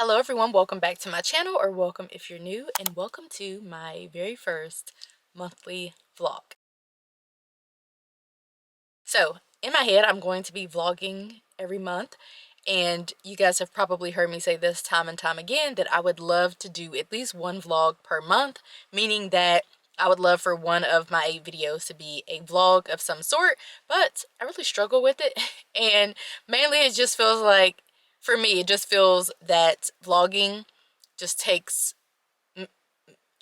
Hello everyone, welcome back to my channel, or welcome if you're new, and welcome to my very first monthly vlog. So, in my head, I'm going to be vlogging every month, and you guys have probably heard me say this time and time again that I would love to do at least one vlog per month, meaning that I would love for one of my 8 videos to be a vlog of some sort, but I really struggle with it, and mainly it just feels like, for me, it just feels that vlogging just takes,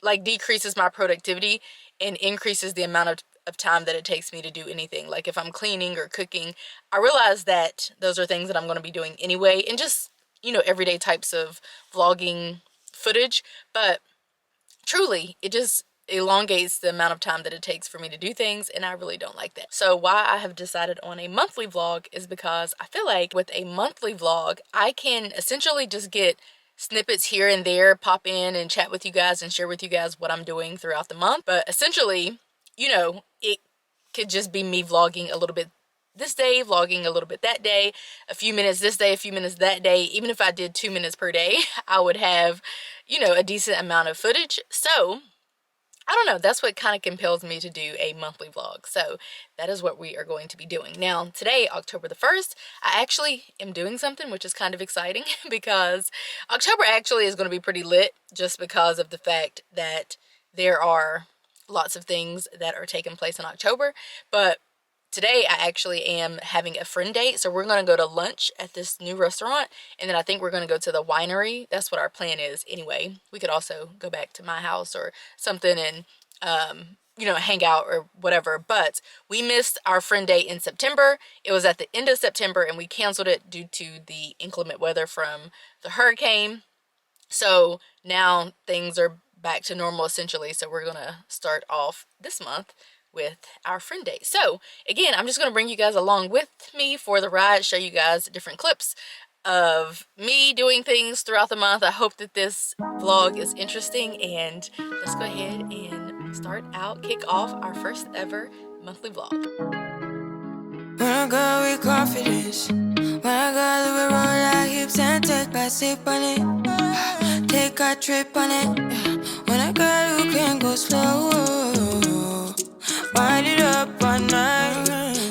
like, decreases my productivity and increases the amount of time that it takes me to do anything. Like if I'm cleaning or cooking, I realize that those are things that I'm going to be doing anyway, and just, everyday types of vlogging footage. But truly, it just elongates the amount of time that it takes for me to do things, and I really don't like that. So why I have decided on a monthly vlog is because I feel like with a monthly vlog, I can essentially just get snippets here and there, pop in and chat with you guys and share with you guys what I'm doing throughout the month. But essentially, it could just be me vlogging a little bit this day, vlogging a little bit that day, a few minutes this day, a few minutes that day. Even if I did 2 minutes per day, I would have, a decent amount of footage. So I don't know, that's what kind of compels me to do a monthly vlog. So that is what we are going to be doing. Now, today, October the 1st, I actually am doing something which is kind of exciting because October actually is going to be pretty lit, just because of the fact that there are lots of things that are taking place in October. But today I actually am having a friend date, so we're going to go to lunch at this new restaurant, and then I think we're going to go to the winery. That's what our plan is anyway. We could also go back to my house or something and hang out or whatever. But we missed our friend date in September. It was at the end of September, and we canceled it due to the inclement weather from the hurricane. So now things are back to normal essentially, so we're gonna start off this month with our friend date. So again, I'm just going to bring you guys along with me for the ride, show you guys different clips of me doing things throughout the month. I hope that this vlog is interesting, and let's go ahead and kick off our first ever monthly vlog. When I go with confidence, when I go to the road, I keep scented by sip on it. Take a trip on it. When I go, you can go slow. Wind it up all night.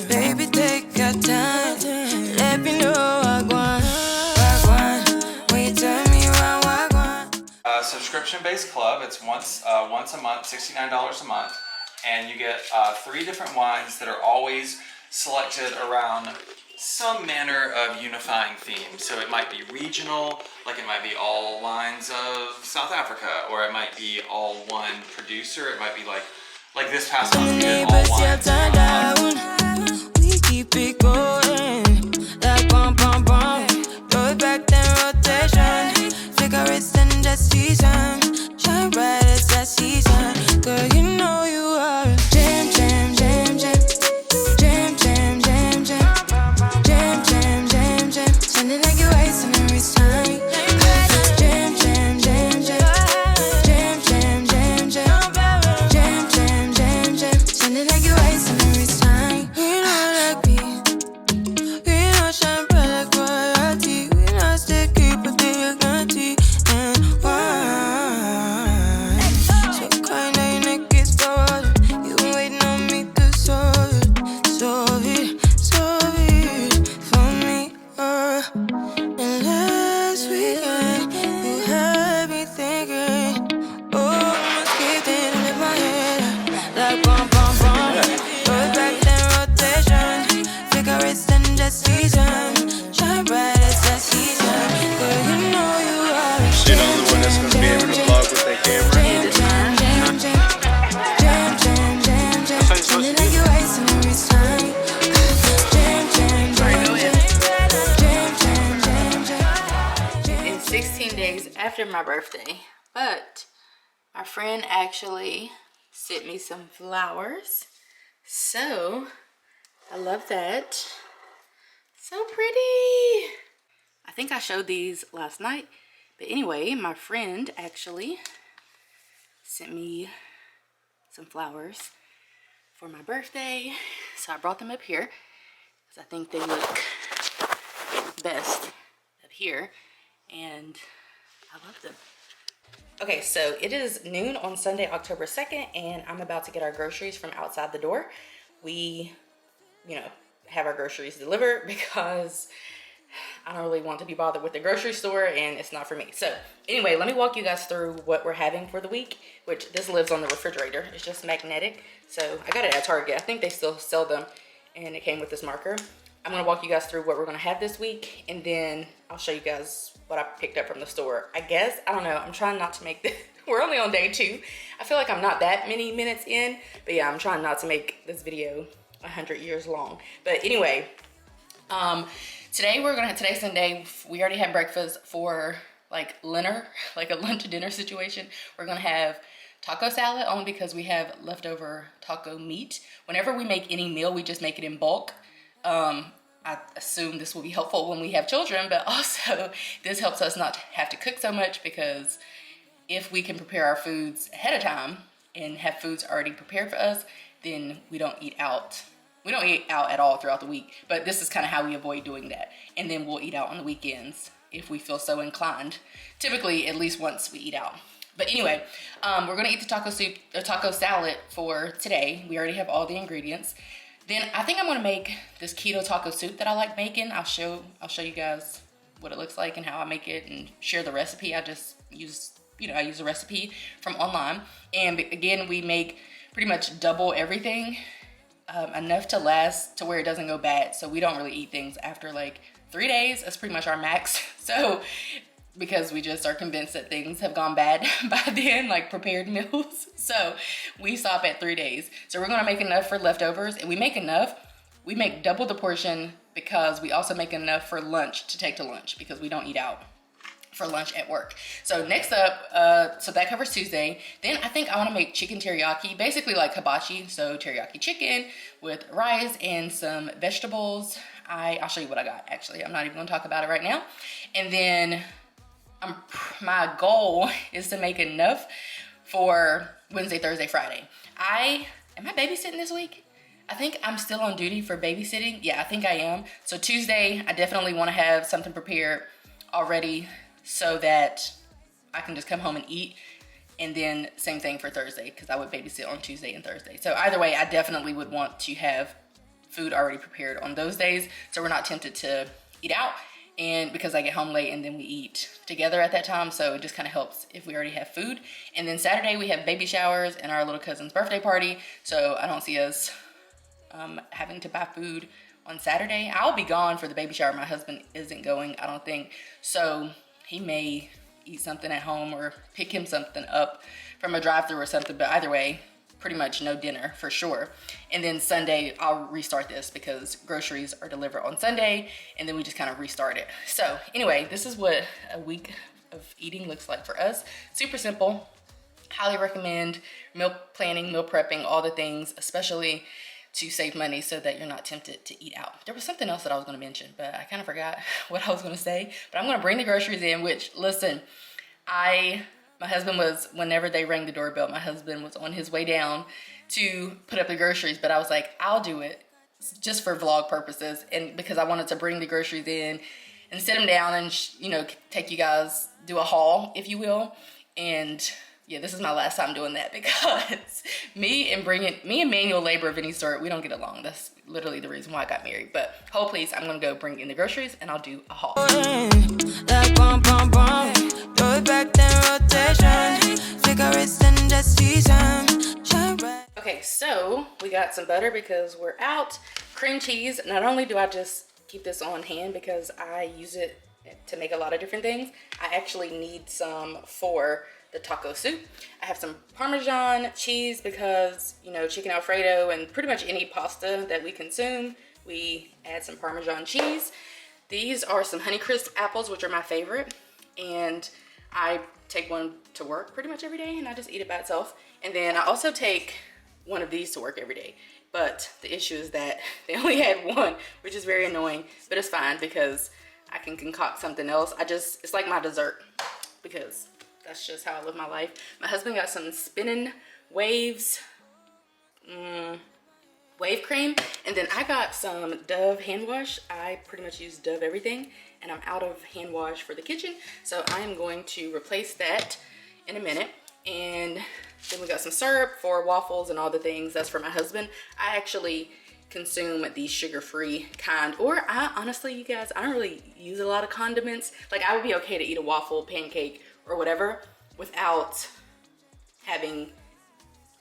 Baby, take your time. Let me know what I want. When you tell me what I want. Subscription-based club. It's once a month, $69 a month, and you get 3 different wines that are always selected around some manner of unifying theme. So it might be regional, like it might be all wines of South Africa, or it might be all one producer. It might be like this past month we did all wines. We keep it going, like bum bum bum. Throw it back then rotation. Figure it's in the season. Shine bright as that season. Girl, you know you are a jam, jam, jam, jam. Jam, jam, jam, jam. Jam, jam, jam, jam. Sounding like you're wasting every time. Jam, jam, jam, jam. Jam, jam, jam, jam. Jam, jam, jam, jam. Sounding like you're wasting every time. We not like me. We not shine bright like royalty. We not stay keep a dignity and wine. So kind of your neck is stolen. You been waiting on me to solve it for me. And last weekend you had me thinking, oh, I must keep thinking in my head like bum bum bum. Throw it back then rotation. Figure it's in the season. Shine bright as that season. Girl, you know you are a She the only one that's gonna be able to vlog with that camera. jam, jam, jam, jam. Jam, jam, jam, jam. Sounding like you're wasting every time. Jam, jam, jam, jam. Jam, jam, jam, jam. It's 16 days after my birthday, but my friend actually sent me some flowers, so I love that. So pretty. I think I showed these last night, but anyway, my friend actually sent me some flowers for my birthday, so I brought them up here because I think they look best up here. And I love them. Okay, so it is noon on Sunday, October 2nd, and I'm about to get our groceries from outside the door. We, have our groceries delivered because I don't really want to be bothered with the grocery store and it's not for me. So anyway, let me walk you guys through what we're having for the week, which this lives on the refrigerator. It's just magnetic. So I got it at Target. I think they still sell them, and it came with this marker. I'm gonna walk you guys through what we're gonna have this week, and then I'll show you guys what I picked up from the store. I don't know, I'm trying not to make this, we're only on day 2. I feel like I'm not that many minutes in, but yeah, I'm trying not to make this video 100 years long. But anyway, today's Sunday. We already had breakfast for like dinner, like a lunch dinner situation. We're gonna have taco salad only because we have leftover taco meat. Whenever we make any meal, we just make it in bulk. I assume this will be helpful when we have children, but also this helps us not to have to cook so much, because if we can prepare our foods ahead of time and have foods already prepared for us, then we don't eat out. We don't eat out at all throughout the week, but this is kind of how we avoid doing that. And then we'll eat out on the weekends if we feel so inclined. Typically, at least once we eat out. But anyway, we're gonna eat the taco salad for today. We already have all the ingredients. Then I think I'm gonna make this keto taco soup that I like making. I'll show you guys what it looks like and how I make it and share the recipe. I just use, I use a recipe from online. And again, we make pretty much double everything, enough to last to where it doesn't go bad. So we don't really eat things after like 3 days. That's pretty much our max. So because we just are convinced that things have gone bad by then, like prepared meals. So we stop at 3 days. So we're gonna make enough for leftovers, and we make double the portion because we also make enough for lunch to take to lunch, because we don't eat out for lunch at work. So next up, so that covers Tuesday. Then I think I wanna make chicken teriyaki, basically like hibachi. So teriyaki chicken with rice and some vegetables. I'll show you what I got, actually. I'm not even gonna talk about it right now. And then my goal is to make enough for Wednesday, Thursday, Friday. Am I babysitting this week? I think I'm still on duty for babysitting. Yeah, I think I am. So Tuesday, I definitely want to have something prepared already so that I can just come home and eat. And then same thing for Thursday, because I would babysit on Tuesday and Thursday. So either way, I definitely would want to have food already prepared on those days, so we're not tempted to eat out. And because I get home late and then we eat together at that time, so it just kind of helps if we already have food. And then Saturday we have baby showers and our little cousin's birthday party, so I don't see us having to buy food on Saturday. I'll be gone for the baby shower. My husband isn't going, I don't think, so he may eat something at home or pick him something up from a drive-thru or something, but either way, pretty much no dinner for sure. And then Sunday, I'll restart this because groceries are delivered on Sunday, and then we just kind of restart it. So anyway, this is what a week of eating looks like for us. Super simple. Highly recommend meal planning, meal prepping, all the things, especially to save money so that you're not tempted to eat out. There was something else that I was gonna mention, but I kind of forgot what I was gonna say. But I'm gonna bring the groceries in, which, listen, my husband was, whenever they rang the doorbell, my husband was on his way down to put up the groceries, but I was like, I'll do it just for vlog purposes, and because I wanted to bring the groceries in and sit them down and, take you guys, do a haul, if you will. And yeah, this is my last time doing that, because me and manual labor of any sort, we don't get along. That's literally the reason why I got married. But hold please, I'm gonna go bring in the groceries and I'll do a haul. Like bum bum bum, throw it back then rotation. Cigarettes and just season. Shine bright. Okay, so we got some butter because we're out. Cream cheese. Not only do I just keep this on hand because I use it to make a lot of different things, I actually need some for the taco soup. I have some Parmesan cheese because, chicken Alfredo and pretty much any pasta that we consume, we add some Parmesan cheese. These are some Honeycrisp apples, which are my favorite. And I take one to work pretty much every day and I just eat it by itself. And then I also take one of these to work every day. But the issue is that they only had one, which is very annoying, but it's fine because I can concoct something else. it's like my dessert because that's just how I live my life. My husband got some spinning waves, wave cream, and then I got some Dove hand wash. I pretty much use Dove everything, and I'm out of hand wash for the kitchen. So I am going to replace that in a minute. And then we got some syrup for waffles and all the things. That's for my husband. I actually consume the sugar-free kind, or I honestly, you guys, I don't really use a lot of condiments. Like, I would be okay to eat a waffle, pancake, or whatever without having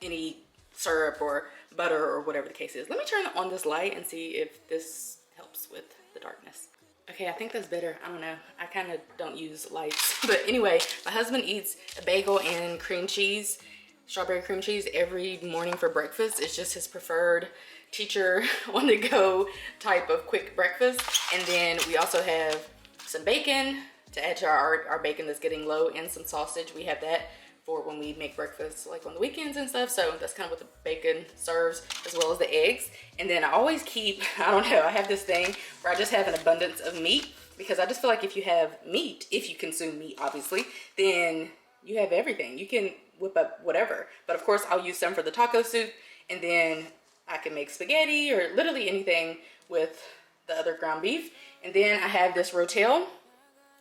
any syrup or butter or whatever the case is. Let me turn on this light and see if this helps with the darkness. Okay, I think that's better. I don't know. I kind of don't use lights. But anyway, my husband eats a bagel and cream cheese, strawberry cream cheese, every morning for breakfast. It's just his preferred teacher on the go type of quick breakfast. And then we also have some bacon to add to our bacon that's getting low, and some sausage. We have that for when we make breakfast, like on the weekends and stuff. So that's kind of what the bacon serves, as well as the eggs. And then I always keep, I don't know, I have this thing where I just have an abundance of meat, because I just feel like if you have meat, if you consume meat, obviously, then you have everything. You can whip up whatever. But of course, I'll use some for the taco soup, and then I can make spaghetti or literally anything with the other ground beef. And then I have this rotel,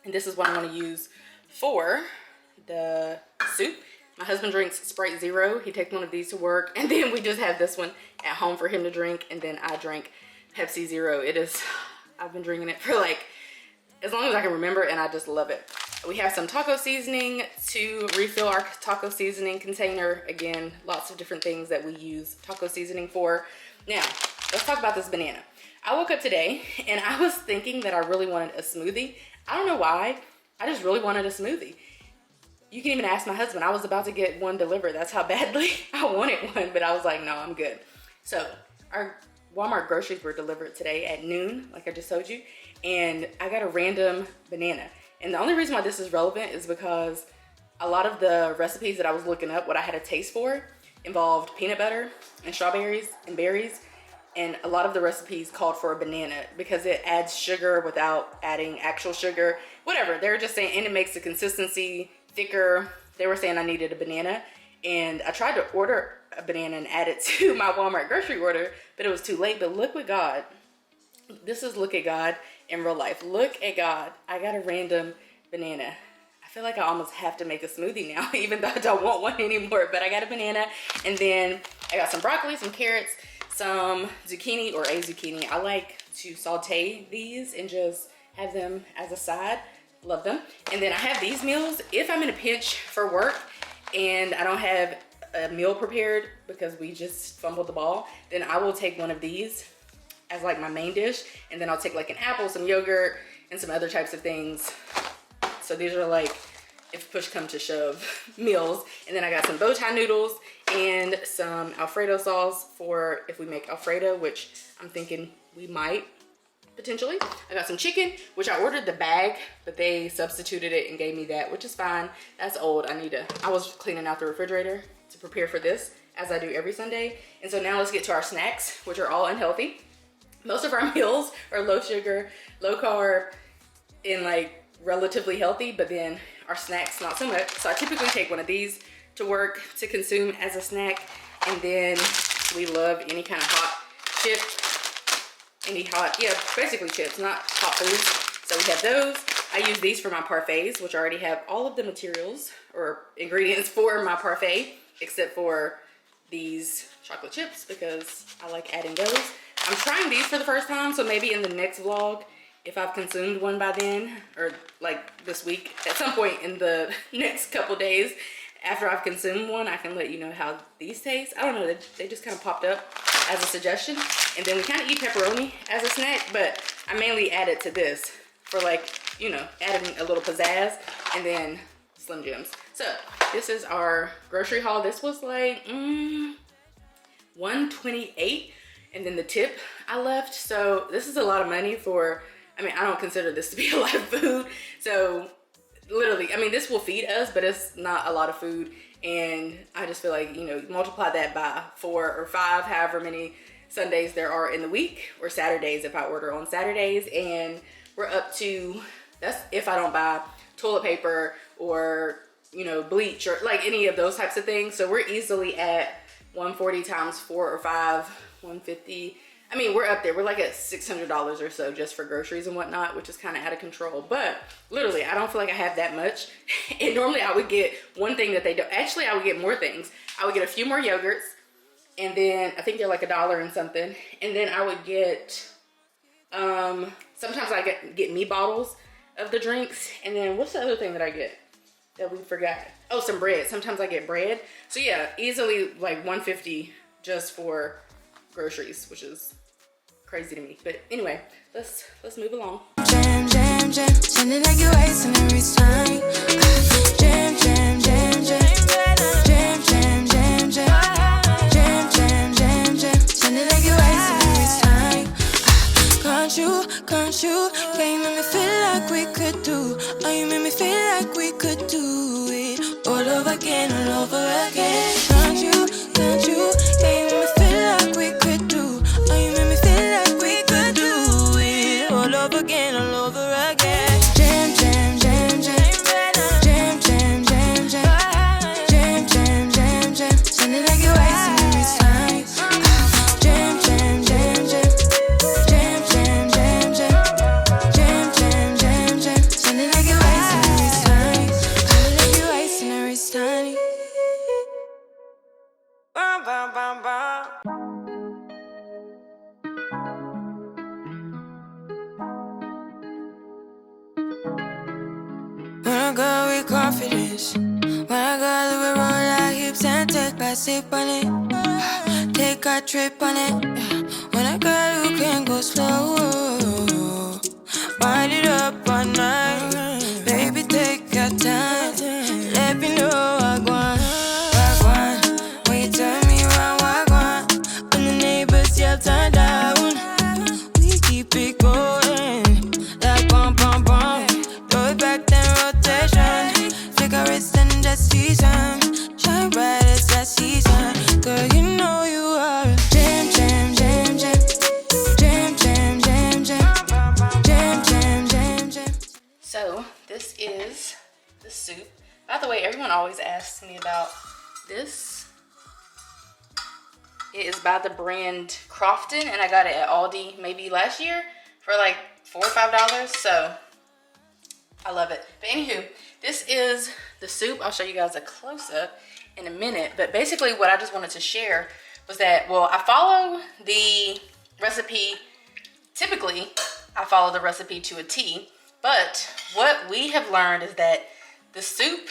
and this is what I'm going to use for the soup. My husband drinks Sprite Zero. He takes one of these to work, and then we just have this one at home for him to drink, and then I drink Pepsi Zero. It is, I've been drinking it for like as long as I can remember, and I just love it. We have some taco seasoning to refill our taco seasoning container. Again, lots of different things that we use taco seasoning for. Now, let's talk about this banana. I woke up today and I was thinking that I really wanted a smoothie. I don't know why. I just really wanted a smoothie. You can even ask my husband. I was about to get one delivered. That's how badly I wanted one, but I was like, no, I'm good. So our Walmart groceries were delivered today at noon, like I just told you, and I got a random banana. And the only reason why this is relevant is because a lot of the recipes that I was looking up, what I had a taste for, involved peanut butter and strawberries and berries. And a lot of the recipes called for a banana because it adds sugar without adding actual sugar. Whatever, they were just saying, and it makes the consistency thicker. They were saying I needed a banana. And I tried to order a banana and add it to my Walmart grocery order, but it was too late. But look what God, this is look at God in real life. Look at God. I got a random banana. I feel like I almost have to make a smoothie now, even though I don't want one anymore. But I got a banana, and then I got some broccoli, some carrots, some zucchini, or a zucchini. I like to saute these and just have them as a side. Love them. And then I have these meals. If I'm in a pinch for work and I don't have a meal prepared because we just fumbled the ball, then I will take one of these as like my main dish, and then I'll take like an apple, some yogurt, and some other types of things. So these are like, if push comes to shove, meals. And then I got some bow tie noodles and some Alfredo sauce for if we make Alfredo, which I'm thinking we might potentially. I got some chicken, which I ordered the bag, but they substituted it and gave me that, which is fine. That's old. I was cleaning out the refrigerator to prepare for this, as I do every Sunday. And so now let's get to our snacks, which are all unhealthy. Most of our meals are low sugar, low carb, and like relatively healthy, but then our snacks not so much. So I typically take one of these to work to consume as a snack. And then we love any kind of hot chip, basically chips, not hot foods. So we have those. I use these for my parfaits, which already have all of the materials or ingredients for my parfait, except for these chocolate chips because I like adding those. I'm trying these for the first time, so maybe in the next vlog, if I've consumed one by then, or like this week, at some point in the next couple days after I've consumed one, I can let you know how these taste. I don't know, they just kind of popped up as a suggestion. And then we kind of eat pepperoni as a snack, but I mainly add it to this for like, you know, adding a little pizzazz, and then Slim Jims. So this is our grocery haul. This was like $128. And then the tip I left. So this is a lot of money for, I mean, I don't consider this to be a lot of food. So literally, I mean, this will feed us, but it's not a lot of food. And I just feel like, you know, multiply that by 4 or 5, however many Sundays there are in the week, or Saturdays if I order on Saturdays. And we're up to, that's if I don't buy toilet paper or, you know, bleach or like any of those types of things. So we're easily at 140 times 4 or 5, 150. I mean, we're up there. We're like at $600 or so just for groceries and whatnot, which is kind of out of control. But literally, I don't feel like I have that much. And normally I would get one thing that they don't. Actually, I would get more things. I would get a few more yogurts. And then I think they're like $1 and something. And then I would get, sometimes I get me bottles of the drinks. And then what's the other thing that I get that we forgot? Oh, some bread. Sometimes I get bread. So yeah, easily like $150 just for groceries, which is crazy to me. But anyway, let's move along. Jam, jam, jam, sounding like you're wasting every time. Jam, jam, jam, jam, jam, jam, jam, jam, jam, jam, jam, jam, sounding like you're wasting every time. Can't you, yeah, you make me feel like we could do. Oh, you make me feel like we could do it all over again, all over again. Can't you, yeah, you make me feel like we could do. Oh, you make me feel like we could do it all over again, all over again. Jam, jam, jam, jam, jam, jam, jam, jam, jam, jam, jam, sounding like you're wasting every time. Jam, jam, jam, jam, jam, jam, jam, jam, jam, jam, jam, sounding like you're wasting every time. Sounding like you're wasting every time. Bum, bum, bum, bum. When I go with confidence, when I go to roll our hips and take a sip on it, take a trip on it. When I go, you can go slow, wind it up all night. Baby, take your time, let me know I want. When you turn me around, when the neighbors yell turn down, we keep it going like bum bum bum. Throw it back then rotation, cigarettes and just season, shine bright as that season. Girl, you know you are a jam jam jam jam, jam jam jam jam, jam jam jam jam. So this is the soup. By the way, everyone always asks me about this. It is by the brand Crofton, and I got it at Aldi maybe last year for like $4 or $5. So I love it. But anywho, this is the soup. I'll show you guys a close-up in a minute. But basically what I just wanted to share was that, well, I follow the recipe. Typically, I follow the recipe to a T. But what we have learned is that the soup,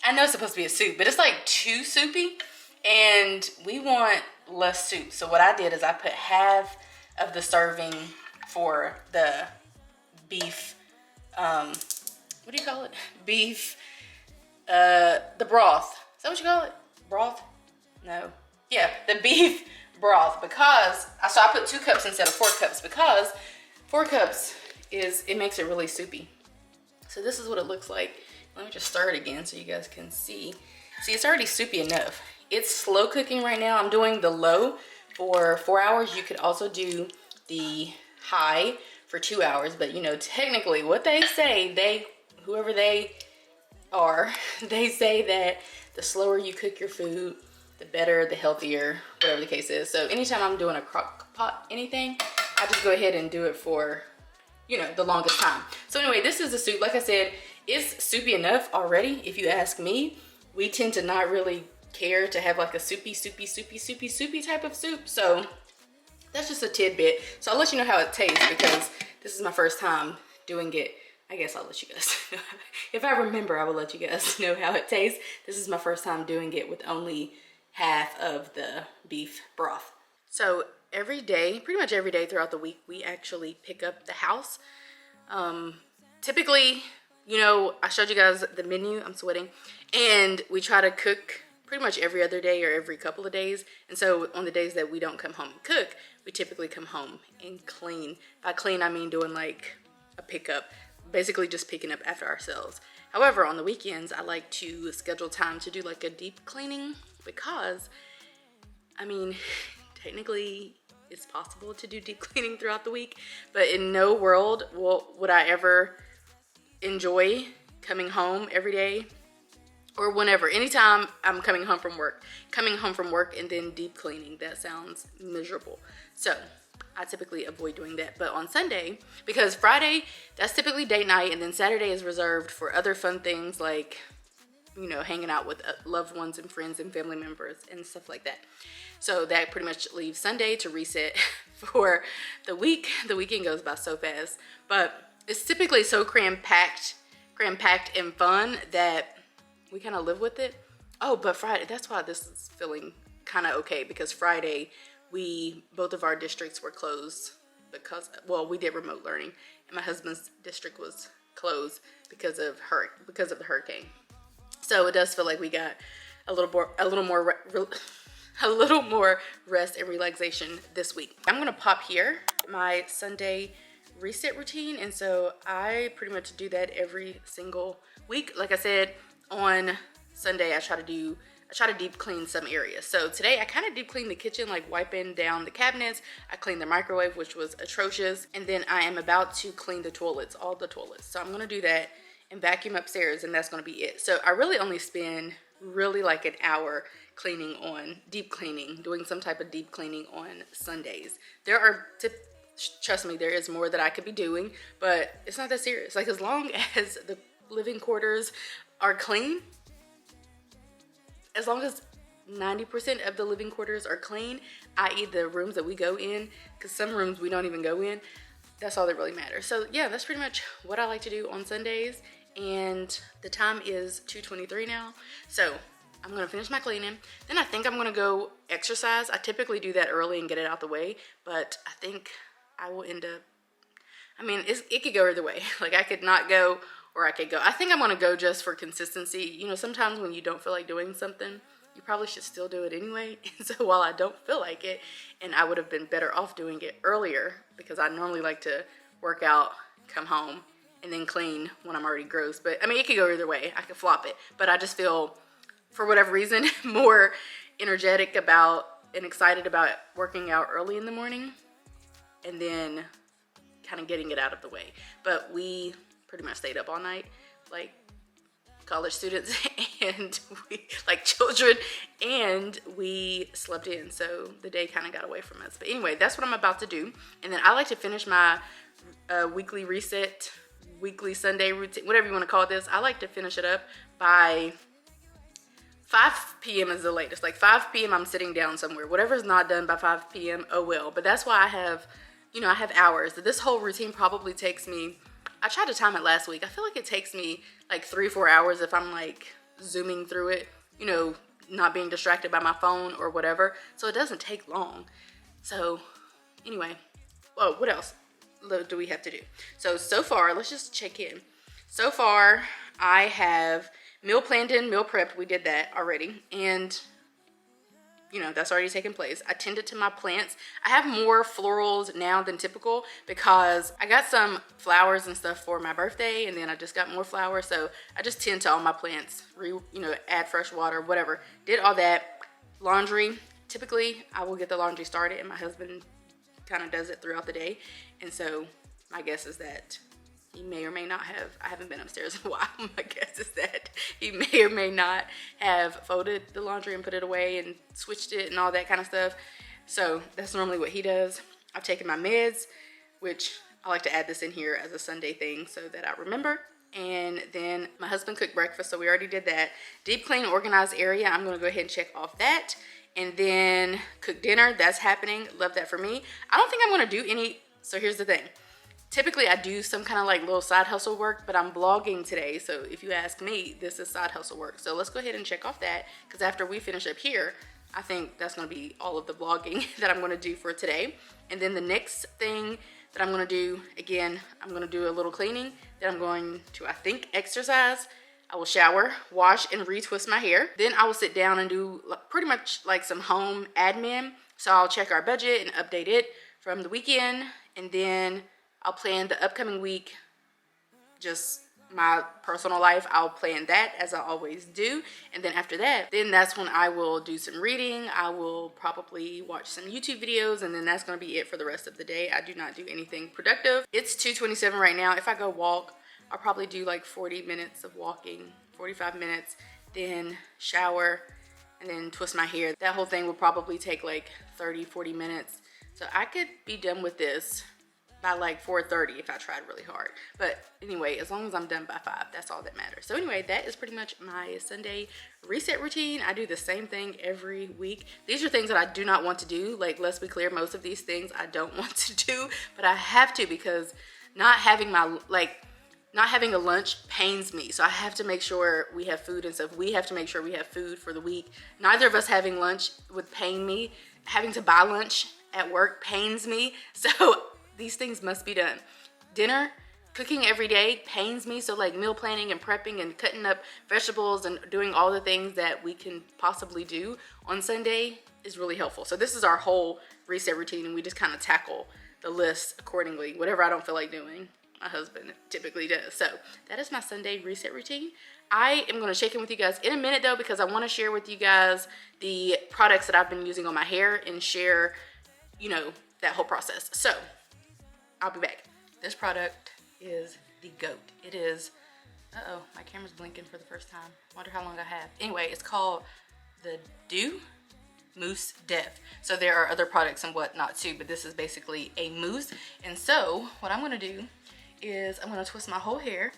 I know it's supposed to be a soup, but it's like too soupy. And we want less soup. So what I did is I put half of the serving for the beef, what do you call it? Beef, the broth. Is that what you call it? Broth? No. Yeah, the beef broth, because, so I put 2 cups instead of 4 cups, because 4 cups it makes it really soupy. So this is what it looks like. Let me just stir it again so you guys can see. See, it's already soupy enough. It's slow cooking right now. I'm doing the low for 4 hours. You could also do the high for 2 hours, but you know, technically what they say, whoever they are, they say that the slower you cook your food, the better, the healthier, whatever the case is. So anytime I'm doing a crock pot, anything, I just go ahead and do it for, you know, the longest time. So anyway, this is the soup. Like I said, it's soupy enough already. If you ask me, we tend to not really care to have like a soupy type of soup. So that's just a tidbit. So I'll let you know how it tastes, because this is my first time doing it. I guess I'll let you guys know. If I remember, I will let you guys know how it tastes. This is my first time doing it with only half of the beef broth. So every day, pretty much every day throughout the week, we actually pick up the house. Typically, you know, I showed you guys the menu. I'm sweating. And we try to cook pretty much every other day or every couple of days. And so on the days that we don't come home and cook, we typically come home and clean. By clean, I mean doing like a pickup, basically just picking up after ourselves. However, on the weekends, I like to schedule time to do like a deep cleaning, because, I mean, technically it's possible to do deep cleaning throughout the week, but in no world would I ever enjoy coming home every day, or whenever, anytime I'm coming home from work and then deep cleaning. That sounds miserable. So I typically avoid doing that. But on Sunday, because Friday, that's typically date night, and then Saturday is reserved for other fun things like, you know, hanging out with loved ones and friends and family members and stuff like that. So that pretty much leaves Sunday to reset for the week. The weekend goes by so fast, but it's typically so cram-packed and fun that we kind of live with it. Oh, but Friday, that's why this is feeling kind of okay, because Friday, both of our districts were closed because, well, we did remote learning, and my husband's district was closed because of the hurricane. So it does feel like we got a little more rest and relaxation this week. I'm gonna pop here my Sunday reset routine, and so I pretty much do that every single week. Like I said, on Sunday I try to deep clean some areas. So today I kind of deep cleaned the kitchen, like wiping down the cabinets. I cleaned the microwave, which was atrocious, and then I am about to clean the toilets, all the toilets. So I'm gonna do that and vacuum upstairs, and that's gonna be it. So I really only spend like an hour doing some type of deep cleaning on Sundays. Trust me, there is more that I could be doing, but it's not that serious. Like, as long as the living quarters are clean, as long as 90% of the living quarters are clean, i.e. the rooms that we go in, because some rooms we don't even go in, that's all that really matters. So yeah, that's pretty much what I like to do on Sundays, and the time is 2:23 now. So I'm gonna finish my cleaning. Then I think I'm gonna go exercise. I typically do that early and get it out the way, but I think I will end up, it could go either way. Like, I could not go, or I could go. I think I'm gonna go just for consistency. You know, sometimes when you don't feel like doing something, you probably should still do it anyway. And so while I don't feel like it, and I would have been better off doing it earlier, because I normally like to work out, come home, and then clean when I'm already gross. But it could go either way. I could flop it. But I just feel, for whatever reason, more energetic about and excited about working out early in the morning, and then kind of getting it out of the way. But we pretty much stayed up all night, like college students, and we, like children, and we slept in, so the day kind of got away from us. But anyway, that's what I'm about to do. And then I like to finish my weekly reset, weekly Sunday routine, whatever you want to call this. I like to finish it up by 5 p.m. is the latest. Like 5 p.m. I'm sitting down somewhere. Whatever's not done by 5 p.m., oh well. But that's why I have hours. This whole routine probably takes me, I tried to time it last week. I feel like it takes me like 3-4 hours if I'm like zooming through it, not being distracted by my phone or whatever. So it doesn't take long. So anyway, what else do we have to do? So far, let's just check in. So far, I have meal planned in, meal prepped. We did that already. And that's already taken place. I tended to my plants. I have more florals now than typical because I got some flowers and stuff for my birthday, and then I just got more flowers. So I just tend to all my plants, add fresh water, whatever. Did all that. Laundry. Typically, I will get the laundry started, and my husband kind of does it throughout the day. And so my guess is that he may or may not have, I haven't been upstairs in a while, my guess is that he may or may not have folded the laundry and put it away and switched it and all that kind of stuff. So that's normally what he does. I've taken my meds, which I like to add this in here as a Sunday thing so that I remember. And then my husband cooked breakfast, so we already did that. Deep clean, organized area, I'm gonna go ahead and check off that. And then cook dinner, that's happening. Love that for me. I don't think I'm gonna do any, so here's the thing. Typically, I do some kind of like little side hustle work, but I'm vlogging today. So if you ask me, this is side hustle work. So let's go ahead and check off that, because after we finish up here, I think that's going to be all of the vlogging that I'm going to do for today. And then the next thing that I'm going to do, again, I'm going to do a little cleaning. Then I'm going to, I think, exercise. I will shower, wash, and retwist my hair. Then I will sit down and do pretty much like some home admin. So I'll check our budget and update it from the weekend. And then I'll plan the upcoming week, just my personal life. I'll plan that as I always do. And then after that, then that's when I will do some reading. I will probably watch some YouTube videos, and then that's going to be it for the rest of the day. I do not do anything productive. It's 2:27 right now. If I go walk, I'll probably do like 40 minutes of walking, 45 minutes, then shower, and then twist my hair. That whole thing will probably take like 30-40 minutes. So I could be done with this by like 4:30 if I tried really hard. But anyway, as long as I'm done by 5, that's all that matters. So anyway, that is pretty much my Sunday reset routine. I do the same thing every week. These are things that I do not want to do. Like, let's be clear, most of these things I don't want to do, but I have to because not having a lunch pains me. So I have to make sure we have food and stuff. We have to make sure we have food for the week. Neither of us having lunch would pain me. Having to buy lunch at work pains me. So these things must be done. Dinner, cooking every day pains me. So like meal planning and prepping and cutting up vegetables and doing all the things that we can possibly do on Sunday is really helpful. So this is our whole reset routine, and we just kind of tackle the list accordingly. Whatever I don't feel like doing, my husband typically does. So that is my Sunday reset routine. I am going to check in with you guys in a minute though, because I want to share with you guys the products that I've been using on my hair and share, that whole process. So I'll be back. This product is the GOAT. It is, my camera's blinking for the first time. Wonder how long I have. Anyway, it's called the Dew Mousse Def. So there are other products and whatnot too, but this is basically a mousse. And so what I'm gonna do is I'm gonna twist my whole hair.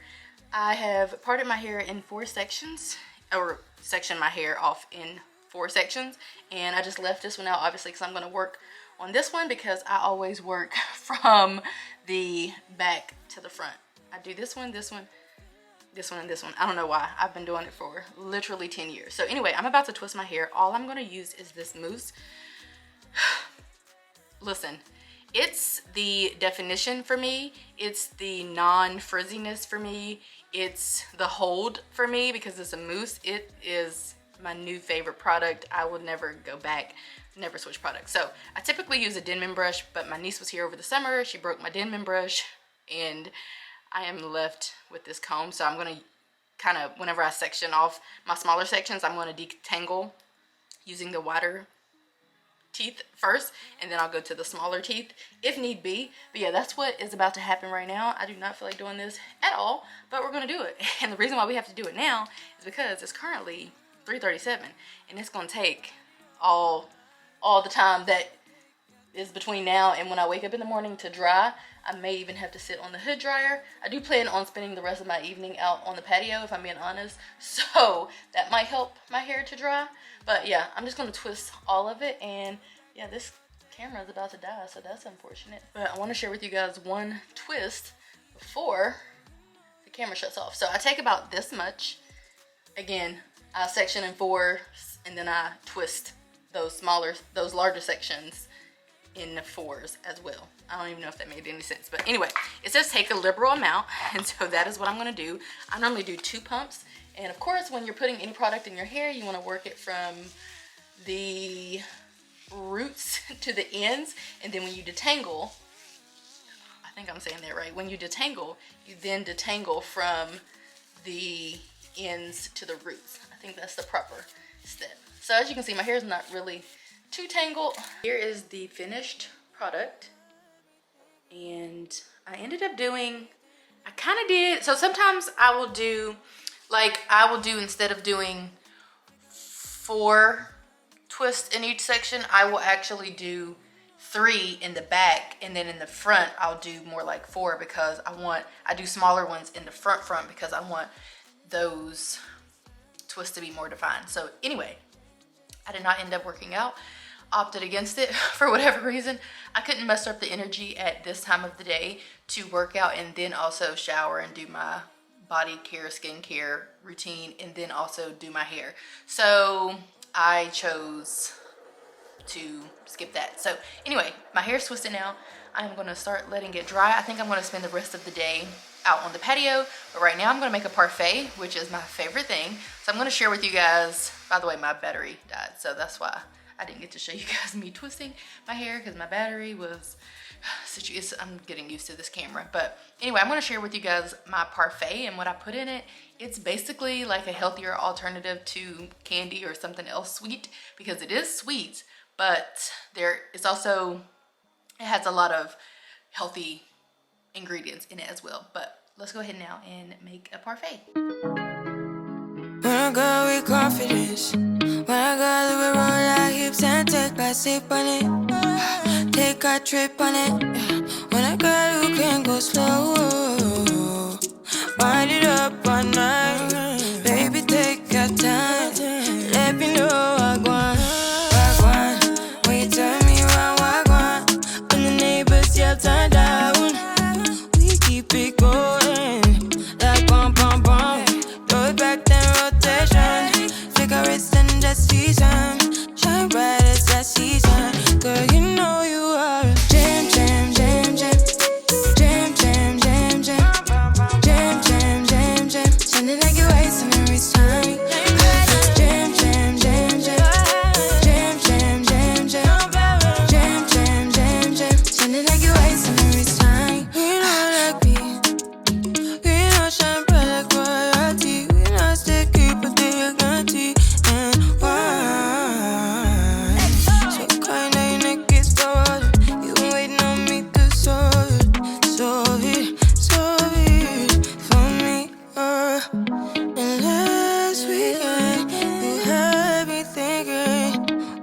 I have parted my hair in 4 sections, or sectioned my hair off in 4 sections, and I just left this one out obviously because I'm gonna work on this one because I always work from the back to the front. I do this one, this one, this one, and this one. I don't know why. I've been doing it for literally 10 years. So anyway, I'm about to twist my hair. All I'm gonna use is this mousse. Listen, it's the definition for me. It's the non-frizziness for me. It's the hold for me because it's a mousse. It is my new favorite product. I will never go back, never switch products. So I typically use a Denman brush, but my niece was here over the summer. She broke my Denman brush and I am left with this comb. So I'm gonna kind of, whenever I section off my smaller sections, I'm gonna detangle using the wider teeth first, and then I'll go to the smaller teeth if need be. But yeah, that's what is about to happen right now. I do not feel like doing this at all, but we're gonna do it. And the reason why we have to do it now is because it's currently 3:37 and it's gonna take all the time that is between now and when I wake up in the morning to dry. I may even have to sit on the hood dryer. I do plan on spending the rest of my evening out on the patio, if I'm being honest, so that might help my hair to dry. But yeah, I'm just gonna twist all of it, and yeah, this camera is about to die, so that's unfortunate. But I want to share with you guys one twist before the camera shuts off. So I take about this much. Again, I section in 4, and then I twist those larger sections in 4s as well. I don't even know if that made any sense, but anyway, it says take a liberal amount, and so that is what I'm gonna do. I normally do 2 pumps, and of course, when you're putting any product in your hair, you wanna work it from the roots to the ends, and then when you detangle, I think I'm saying that right, when you detangle, you then detangle from the ends to the roots. I think that's the proper step. So as you can see, my hair is not really too tangled. Here is the finished product, and I ended up doing, I kind of did, so sometimes I will do, instead of doing 4 twists in each section, I will actually do 3 in the back, and then in the front I'll do more like 4 because I do smaller ones in the front because I want those twists to be more defined. So anyway, I did not end up working out. Opted against it for whatever reason. I couldn't muster up the energy at this time of the day to work out and then also shower and do my body care, skincare routine, and then also do my hair. So I chose to skip that. So anyway, my hair's twisted now. I'm gonna start letting it dry. I think I'm gonna spend the rest of the day out on the patio, but right now I'm gonna make a parfait, which is my favorite thing. So I'm gonna share with you guys, by the way, my battery died, so that's why I didn't get to show you guys me twisting my hair because my battery was, I'm getting used to this camera. But anyway, I'm gonna share with you guys my parfait and what I put in it. It's basically like a healthier alternative to candy or something else sweet, because it is sweet, but it has a lot of healthy ingredients in it as well. But let's go ahead now and make a parfait. When I go with confidence, when I go we roll like hips and take back wanna sip on it. Take a trip on it. When a girl who can go slow. Wind it up all night. Baby, take your time. Let me know I want. When you turn me around, I want. When the neighbors yell turn down. We keep it going. Like bum bum bum. Throw it back then rotation. Cigarettes and just season. Shine bright as that season. Girl, you know you are a jam, jam, jam, jam. Jam, jam, jam, jam. Jam, jam, jam, jam. Sounding like you're wasting every time. Jam, jam, jam, jam. Jam, jam, jam, jam. Jam, jam, jam, jam. Sounding like you're wasting every time. We not like me. We not shine bright like royalty. We not sticky, but they are guilty. And why? So kind of your neck is stolen. You been waiting on me to solve it. Solve it, solve it for me. And last weekend, you had me thinking.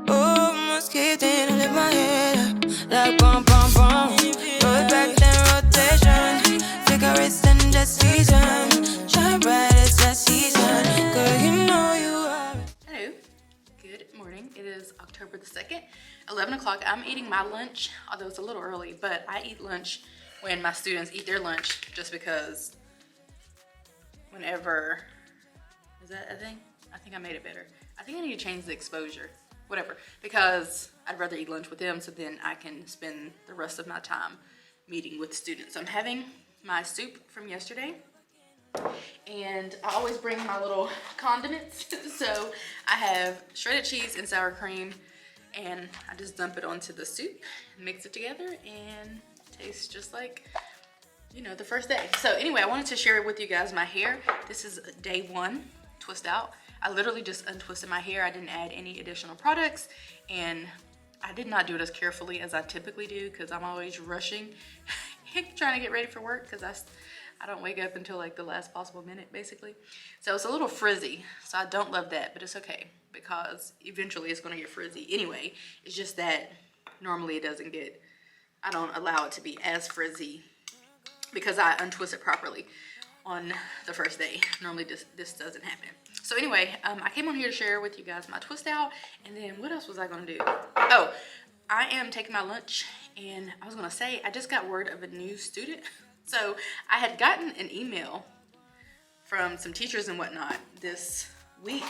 Oh, almost kidding, I let my head up. Like bum, bum, bum. Throw it back then rotation. Cigarettes and just season. Shine bright as that season. Girl, you know you are. Hello, good morning. It is October the 2nd, 11 o'clock. I'm eating my lunch, although it's a little early, but I eat lunch when my students eat their lunch just because whenever, is that a thing? I think I made it better. I think I need to change the exposure, whatever, because I'd rather eat lunch with them so then I can spend the rest of my time meeting with students. I'm having my soup from yesterday. And I always bring my little condiments. So I have shredded cheese and sour cream, and I just dump it onto the soup, mix it together, and tastes just like, you know, the first day. So anyway, I wanted to share with you guys my hair. This is day 1, twist out. I literally just untwisted my hair. I didn't add any additional products, and I did not do it as carefully as I typically do because I'm always rushing, trying to get ready for work because I don't wake up until like the last possible minute, basically. So it's a little frizzy, so I don't love that, but it's okay because eventually it's gonna get frizzy anyway. It's just that normally it doesn't get, I don't allow it to be as frizzy because I untwist it properly on the first day. Normally this doesn't happen. So anyway, I came on here to share with you guys my twist out, and then what else was I gonna do? Oh, I am taking my lunch, and I was gonna say, I just got word of a new student. So I had gotten an email from some teachers and whatnot this week,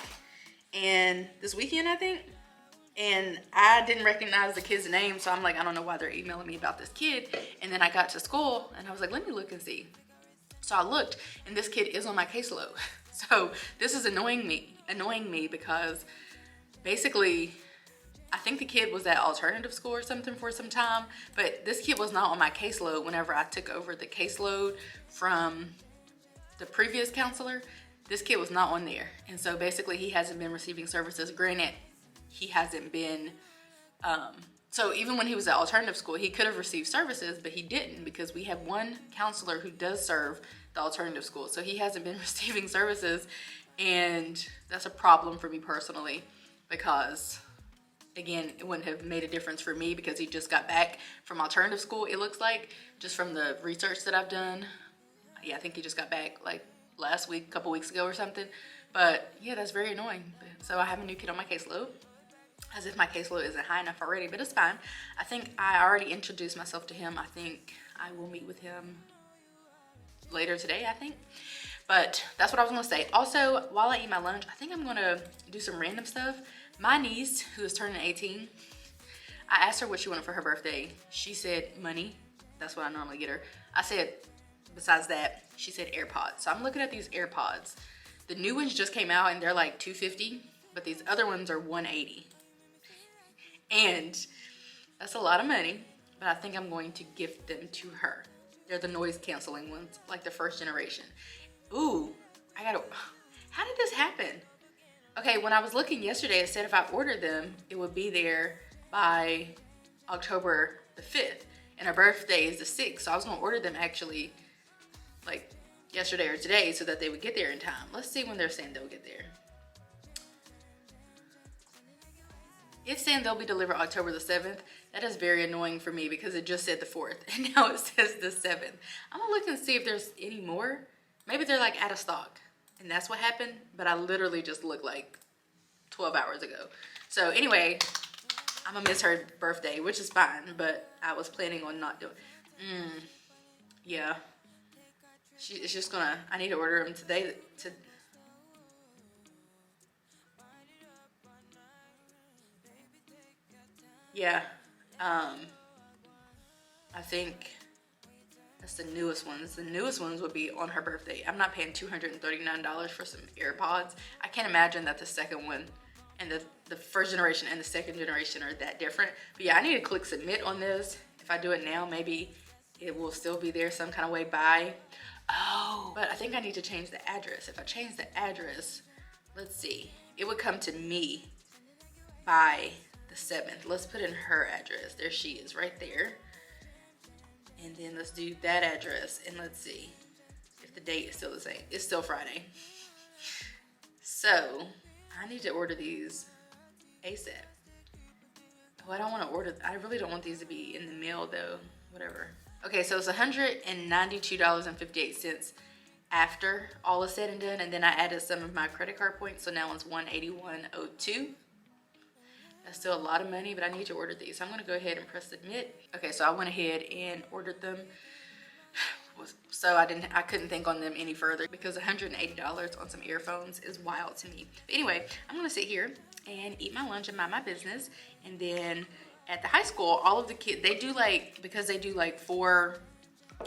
and this weekend, I think, and I didn't recognize the kid's name, so I'm like, I don't know why they're emailing me about this kid. And then I got to school, and I was like, let me look and see. So I looked, and this kid is on my caseload. So this is annoying me because basically, I think the kid was at alternative school or something for some time, but this kid was not on my caseload whenever I took over the caseload from the previous counselor. This kid was not on there. And so basically he hasn't been receiving services. Granted, he hasn't been, so even when he was at alternative school, he could have received services, but he didn't because we have one counselor who does serve the alternative school. So he hasn't been receiving services, and that's a problem for me personally because, again, it wouldn't have made a difference for me because he just got back from alternative school, it looks like, just from the research that I've done. Yeah, I think he just got back like last week, a couple weeks ago or something. But yeah, that's very annoying. So I have a new kid on my caseload, as if my caseload isn't high enough already, but it's fine. I think I already introduced myself to him. I think I will meet with him later today, I think. But that's what I was gonna say. Also, while I eat my lunch, I think I'm gonna do some random stuff. My niece, who is turning 18, I asked her what she wanted for her birthday. She said money. That's what I normally get her. I said, besides that, she said AirPods. So I'm looking at these AirPods. The new ones just came out and they're like $250, but these other ones are $180. And that's a lot of money, but I think I'm going to gift them to her. They're the noise canceling ones, like the first generation. Ooh, how did this happen? Okay, when I was looking yesterday, it said if I ordered them, it would be there by October the 5th. And her birthday is the 6th, so I was gonna order them actually like yesterday or today so that they would get there in time. Let's see when they're saying they'll get there. It's saying they'll be delivered October the 7th. That is very annoying for me because it just said the 4th and now it says the 7th. I'm gonna look and see if there's any more. Maybe they're like out of stock and that's what happened, but I literally just looked like 12 hours ago. So anyway, I'm gonna miss her birthday, which is fine, but I was planning on not doing. Yeah. It's just gonna, I need to order them today to. Yeah, I think that's the newest ones. The newest ones would be on her birthday. I'm not paying $239 for some AirPods. I can't imagine that the second one and the first generation and the second generation are that different. But yeah, I need to click submit on this. If I do it now, maybe it will still be there some kind of way by. Oh, but I think I need to change the address. If I change the address, let's see, it would come to me by the 7th. Let's put in her address. There she is right there. And then let's do that address and let's see if the date is still the same. It's still Friday. So I need to order these ASAP. Oh, I don't want to order, I really don't want these to be in the mail though. Whatever. Okay, so it's $192.58 after all is said and done, and then I added some of my credit card points, so now it's $181.02. That's still a lot of money, but I need to order these. So I'm gonna go ahead and press submit. Okay, so I went ahead and ordered them. So I couldn't think on them any further because $180 on some earphones is wild to me. But anyway, I'm gonna sit here and eat my lunch and mind my business. And then at the high school, all of the kids, they do like, because they do like 4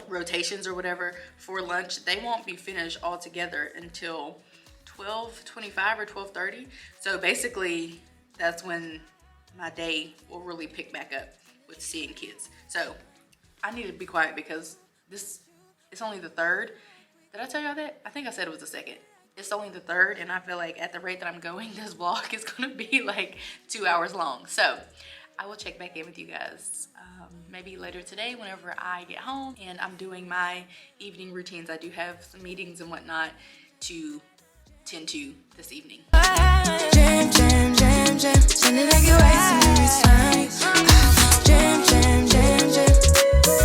rotations or whatever for lunch, they won't be finished all together until 12:25 or 12:30. So basically, that's when my day will really pick back up with seeing kids. So I need to be quiet because it's only the 3rd. Did I tell y'all that? I think I said it was the 2nd. It's only the 3rd, and I feel like at the rate that I'm going, this vlog is gonna be like 2 hours long. So I will check back in with you guys maybe later today whenever I get home and I'm doing my evening routines. I do have some meetings and whatnot to tend to this evening. Jam, jam, jam, jam. Sounding like you're wasting your time. Jam, jam, jam, jam.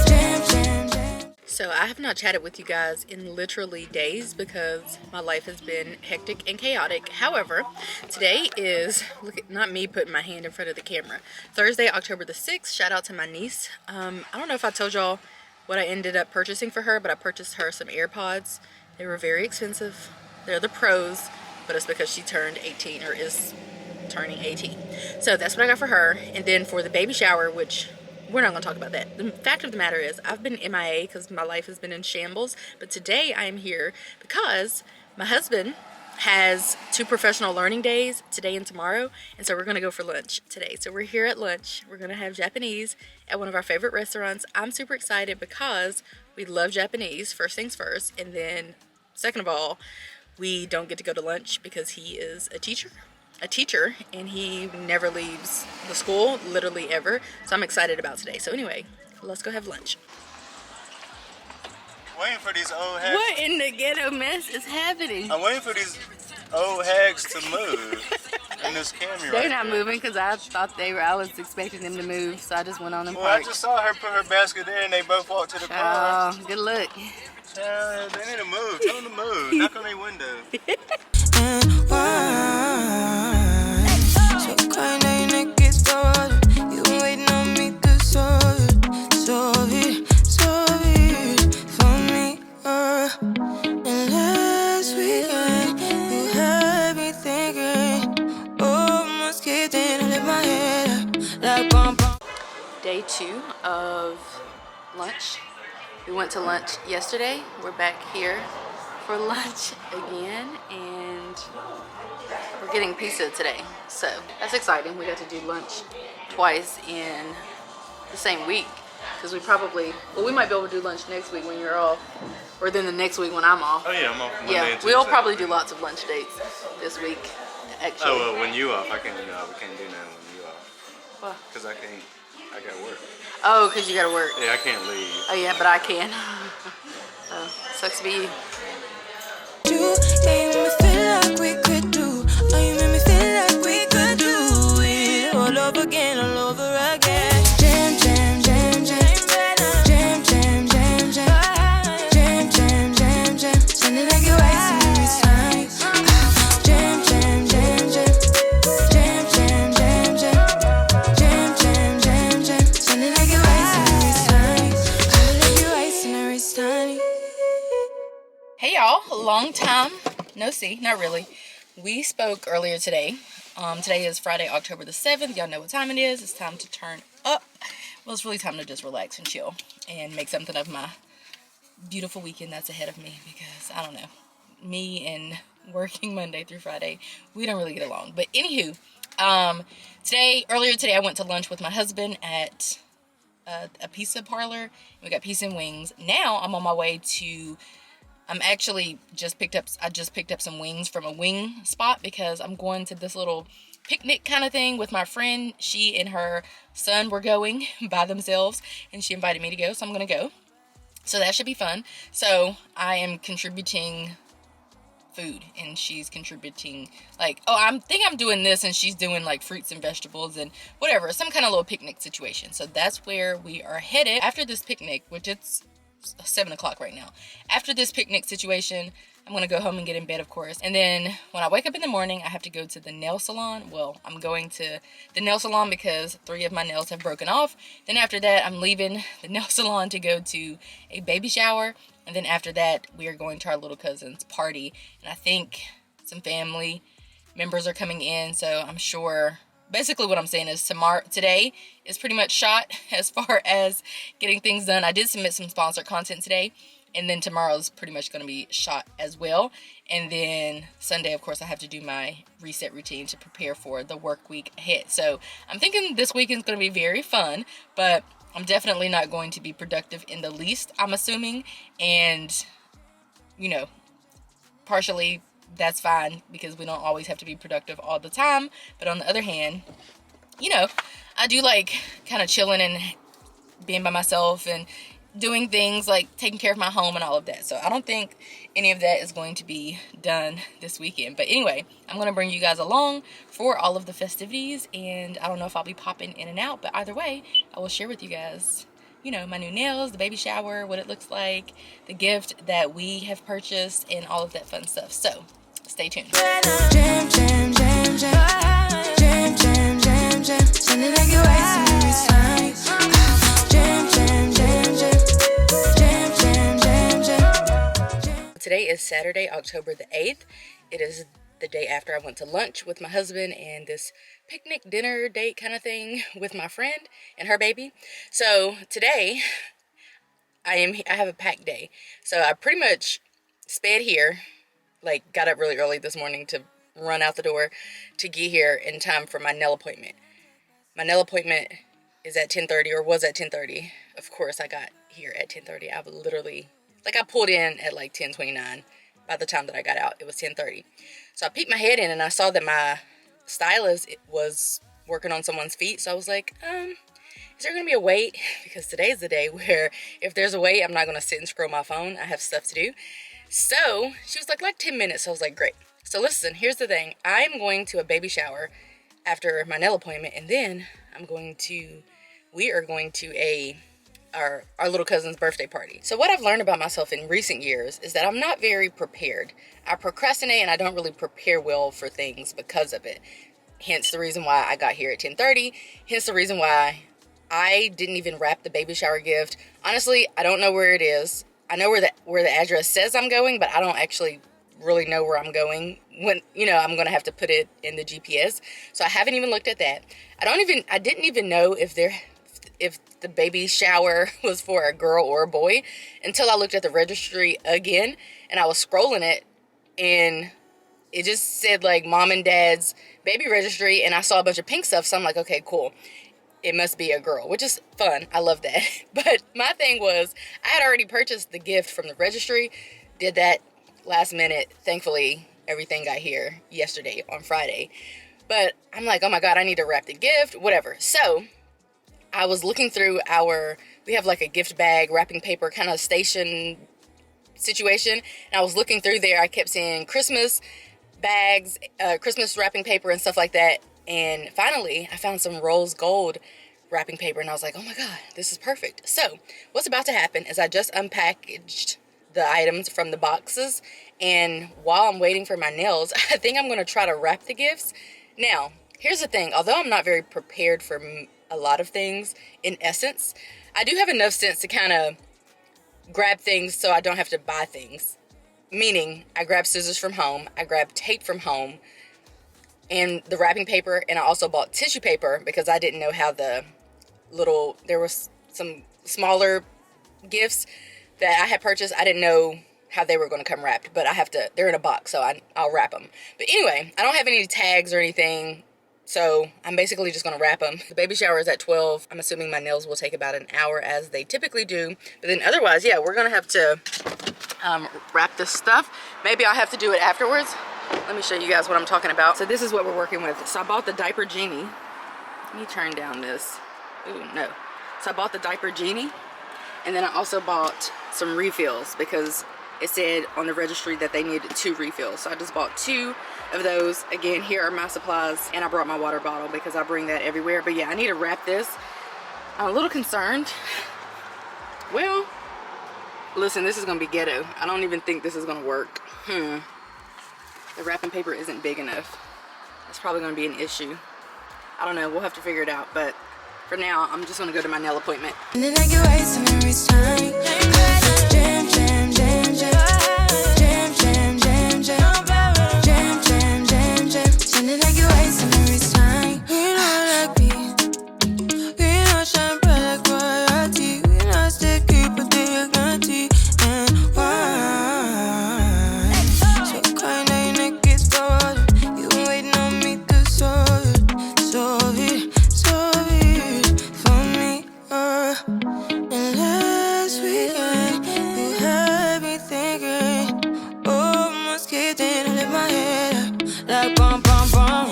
Jam, jam, jam. So I have not chatted with you guys in literally days because my life has been hectic and chaotic. However, today is, look at, not me putting my hand in front of the camera, Thursday, October the 6th. Shout out to my niece. I don't know if I told y'all what I ended up purchasing for her, but I purchased her some AirPods. They were very expensive. They're the pros, but it's because she turned 18 or is turning 18. So that's what I got for her. And then for the baby shower, which we're not going to talk about that. The fact of the matter is I've been MIA because my life has been in shambles. But today I am here because my husband has 2 professional learning days, today and tomorrow. And so we're going to go for lunch today. So we're here at lunch. We're going to have Japanese at one of our favorite restaurants. I'm super excited because we love Japanese, first things first. And then second of all, we don't get to go to lunch because he is a teacher, and he never leaves the school, literally ever. So I'm excited about today. So anyway, let's go have lunch. Waiting for these old hags. What in the ghetto mess is happening? I'm waiting for these old hags to move. In this camera. They're not moving because I thought they were. I was expecting them to move, so I just went on and Well, parked. I just saw her put her basket there and they both walked to the car. Oh, good luck. They need to move. Tell them to move. Knock on their window. And why? So quiet now your neck gets started. You been waiting on me to solve it for me. And last weekend you had me thinking, oh, must get in and let my head up like bum bum. Day 2 of lunch. We went to lunch yesterday. We're back here for lunch again, and we're getting pizza today. So that's exciting. We got to do lunch twice in the same week because we might be able to do lunch next week when you're off, or then the next week when I'm off. Oh yeah, I'm off Monday. Yeah, we'll probably do lots of lunch dates this week, actually. Oh well, when you off, I can't. We can't do nothing when you off. What? Cause I got work. Oh, because you gotta work. Yeah, I can't leave. Oh yeah, but I can. Oh, sucks to be you. You made me feel like we could do. Oh, you made me feel like we could do it all over again, all over again. Jam, jam, jam, jam. Jam, jam, jam, jam. Jam, jam, jam, jam. Send it like you're wasting every time. Jam, jam, jam, jam. Jam, jam, jam, jam. Jam, jam, jam, jam. Send it like you're wasting every time. Send it like you're wasting every time. Hey y'all, long time no see, not really. We spoke earlier today. Today is Friday, October the 7th. Y'all know what time it is. It's time to turn up. Well, it's really time to just relax and chill and make something of my beautiful weekend that's ahead of me, because I don't know, me and working Monday through Friday, we don't really get along. But anywho, earlier today I went to lunch with my husband at a pizza parlor. We got pizza and wings. Now I'm on my way to I just picked up some wings from a wing spot, because I'm going to this little picnic kind of thing with my friend. She and her son were going by themselves, and she invited me to go, so I'm gonna go. So that should be fun. So I am contributing food, and she's contributing I'm doing this, and she's doing like fruits and vegetables and whatever, some kind of little picnic situation. So that's where we are headed after this picnic, which it's 7 o'clock right now. After this picnic situation, I'm gonna go home and get in bed, of course, and then when I wake up in the morning, I have to go to the nail salon. Well, I'm going to the nail salon because 3 of my nails have broken off. Then after that, I'm leaving the nail salon to go to a baby shower, and then after that, we are going to our little cousin's party, and I think some family members are coming in, so I'm sure. Basically what I'm saying is today is pretty much shot as far as getting things done. I did submit some sponsored content today, and then tomorrow's pretty much going to be shot as well. And then Sunday, of course, I have to do my reset routine to prepare for the work week ahead. So I'm thinking this weekend's going to be very fun, but I'm definitely not going to be productive in the least, I'm assuming. And, partially that's fine, because we don't always have to be productive all the time. But on the other hand, I do like kind of chilling and being by myself and doing things like taking care of my home and all of that. So I don't think any of that is going to be done this weekend. But anyway, I'm going to bring you guys along for all of the festivities, and I don't know if I'll be popping in and out, but either way, I will share with you guys my new nails, the baby shower, what it looks like, the gift that we have purchased, and all of that fun stuff. So stay tuned. Jam, jam, jam, jam. Jam, jam, jam, jam. Send it like you're wasting every time. Jam, jam, jam, jam. Jam, jam, jam, jam. Today is Saturday, October the 8th. It is the day after I went to lunch with my husband and this picnic dinner date kind of thing with my friend and her baby. So today I have a packed day. So I pretty much sped here, got up really early this morning to run out the door to get here in time for my nail appointment. My nail appointment is at 10:30, or was at 10:30. Of course, I got here at 10:30. I literally, I pulled in at 10:29. By the time that I got out, it was 10:30. So I peeked my head in, and I saw that my stylist was working on someone's feet. So I was like, is there going to be a wait? Because today's the day where if there's a wait, I'm not going to sit and scroll my phone. I have stuff to do. So she was like 10 minutes. So I was like, great. So listen, here's the thing. I'm going to a baby shower after my nail appointment, and then we are going to our little cousin's birthday party. So what I've learned about myself in recent years is that I'm not very prepared. I procrastinate, and I don't really prepare well for things because of it. Hence the reason why I got here at 10:30. Hence the reason why I didn't even wrap the baby shower gift. Honestly, I don't know where it is. I know where the address says I'm going, but I don't actually really know where I'm going when, I'm going to have to put it in the GPS. So I haven't even looked at that. I didn't even know if the baby shower was for a girl or a boy until I looked at the registry again, and I was scrolling it, and it just said mom and dad's baby registry, and I saw a bunch of pink stuff. So I'm like, okay, cool. It must be a girl, which is fun. I love that. But my thing was, I had already purchased the gift from the registry, did that last minute. Thankfully, everything got here yesterday on Friday. But I'm like, oh my God, I need to wrap the gift, whatever. So I was looking through we have a gift bag, wrapping paper kind of station situation. And I was looking through there. I kept seeing Christmas bags, Christmas wrapping paper and stuff like that. And finally, I found some rose gold wrapping paper, and I was like, oh my God, this is perfect. So what's about to happen is I just unpackaged the items from the boxes, and while I'm waiting for my nails, I think I'm going to try to wrap the gifts. Now, here's the thing. Although I'm not very prepared for a lot of things, in essence, I do have enough sense to kind of grab things so I don't have to buy things. Meaning, I grabbed scissors from home, I grabbed tape from home, and the wrapping paper, and I also bought tissue paper because I didn't know how there was some smaller gifts that I had purchased. I didn't know how they were going to come wrapped, but they're in a box, so I'll wrap them. But anyway, I don't have any tags or anything, so I'm basically just going to wrap them. The baby shower is at 12. I'm assuming my nails will take about an hour as they typically do. But then otherwise, yeah, we're going to have to wrap this stuff. Maybe I'll have to do it afterwards. Let me show you guys what I'm talking about. So this is what we're working with. So I bought the diaper genie. Let me turn down this. Ooh, no. So I bought the diaper genie, and then I also bought some refills because it said on the registry that they needed 2 refills. So I just bought 2 of those. Again, here are my supplies, and I brought my water bottle because I bring that everywhere. But yeah, I need to wrap this. I'm a little concerned. Well, listen, this is gonna be ghetto. I don't even think this is gonna work. The wrapping paper isn't big enough. It's probably gonna be an issue. I don't know, we'll have to figure it out, but for now, I'm just gonna go to my nail appointment. And then I get wasting every time. Jam, jam, jam, jam. Jam, jam, jam, jam. Jam, jam, jam, jam. And then I get wasting every time. We know like me. We know shine bright like royalty. We know stay keep with the guarantee and wine. So kind of your neck is started. You been waiting on me to solve it. Solve it, solve it for me. And last weekend, you had me thinking, oh, must get in and lift my head up. Like bum, bum, bum.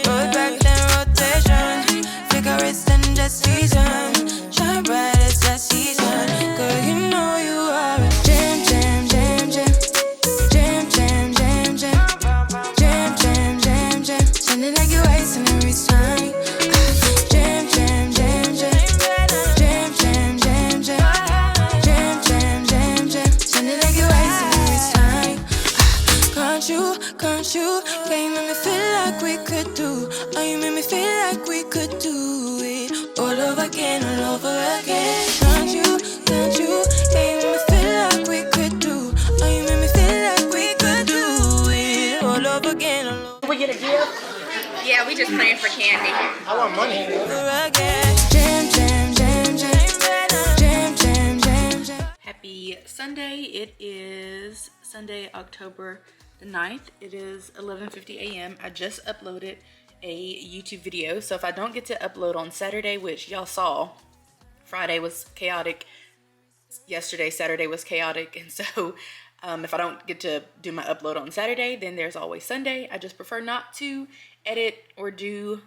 Roll back, then rotation. Figure it's in the season. Shine bright as that season. Girl, you know you are a jam, jam, jam, jam. Jam, jam, jam, jam. Jam, jam, jam, jam. Sending like you wasting every time. Jam, jam, jam, jam. Jam, jam, jam, jam. Jam, jam, jam, jam. Sending like you wasting every time. Can't you? Yeah, you make me feel like we could do. Oh, you make me feel like we could do it all over again, all over again. Can't you? Yeah, you make me feel like we could do. Oh, you make me feel like we could do it all over again, all over We get a gift? Yeah, we just praying for candy. I want money. again. Jam, jam, jam, jam. Jam, jam, jam, jam. Happy Sunday. It is Sunday, October the 9th. It is 11:50 a.m. I just uploaded a YouTube video. So if I don't get to upload on Saturday, which y'all saw, Friday was chaotic. Yesterday, Saturday was chaotic. And so if I don't get to do my upload on Saturday, then there's always Sunday. I just prefer not to edit or do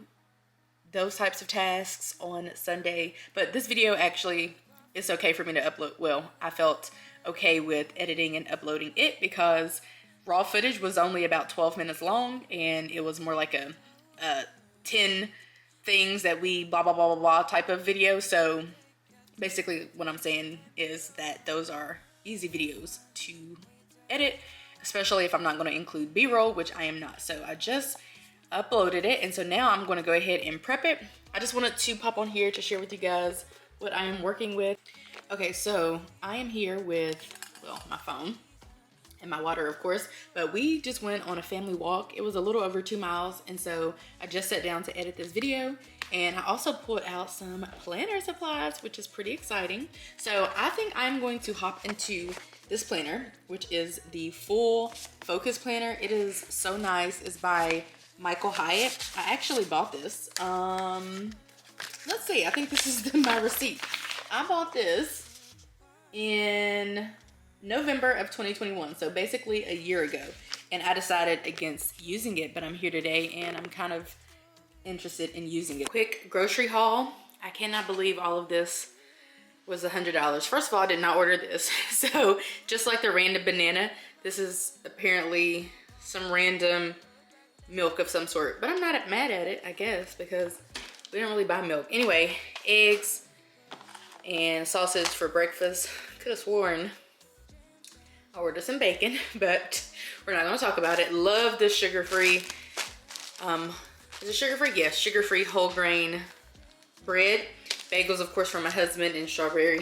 those types of tasks on Sunday. But this video actually, it's okay for me to upload. Well, I felt okay with editing and uploading it because raw footage was only about 12 minutes long, and it was more like a 10 things that we blah blah blah blah blah type of video. So basically what I'm saying is that those are easy videos to edit, especially if I'm not going to include b-roll, which I am not. So I just uploaded it, and so now I'm going to go ahead and prep it. I just wanted to pop on here to share with you guys what I am working with. Okay, so I am here with, well, my phone and my water, of course, but we just went on a family walk. It was a little over 2 miles, and so I just sat down to edit this video, and I also pulled out some planner supplies, which is pretty exciting. So I think I'm going to hop into this planner, which is the Full Focus Planner. It is so nice. It's by Michael Hyatt. I actually bought this. Let's see, I think this is my receipt. I bought this in November of 2021, so basically a year ago, and I decided against using it, but I'm here today and I'm kind of interested in using it. Quick grocery haul. I cannot believe all of this was $100. First of all, I did not order this. So just like the random banana, this is apparently some random milk of some sort. But I'm not mad at it, I guess, because we don't really buy milk. Anyway, eggs and sausage for breakfast. Could have sworn I ordered some bacon, but we're not gonna talk about it. Love the sugar-free, is it sugar-free? Yes, sugar-free whole grain bread. Bagels, of course, for my husband, and strawberry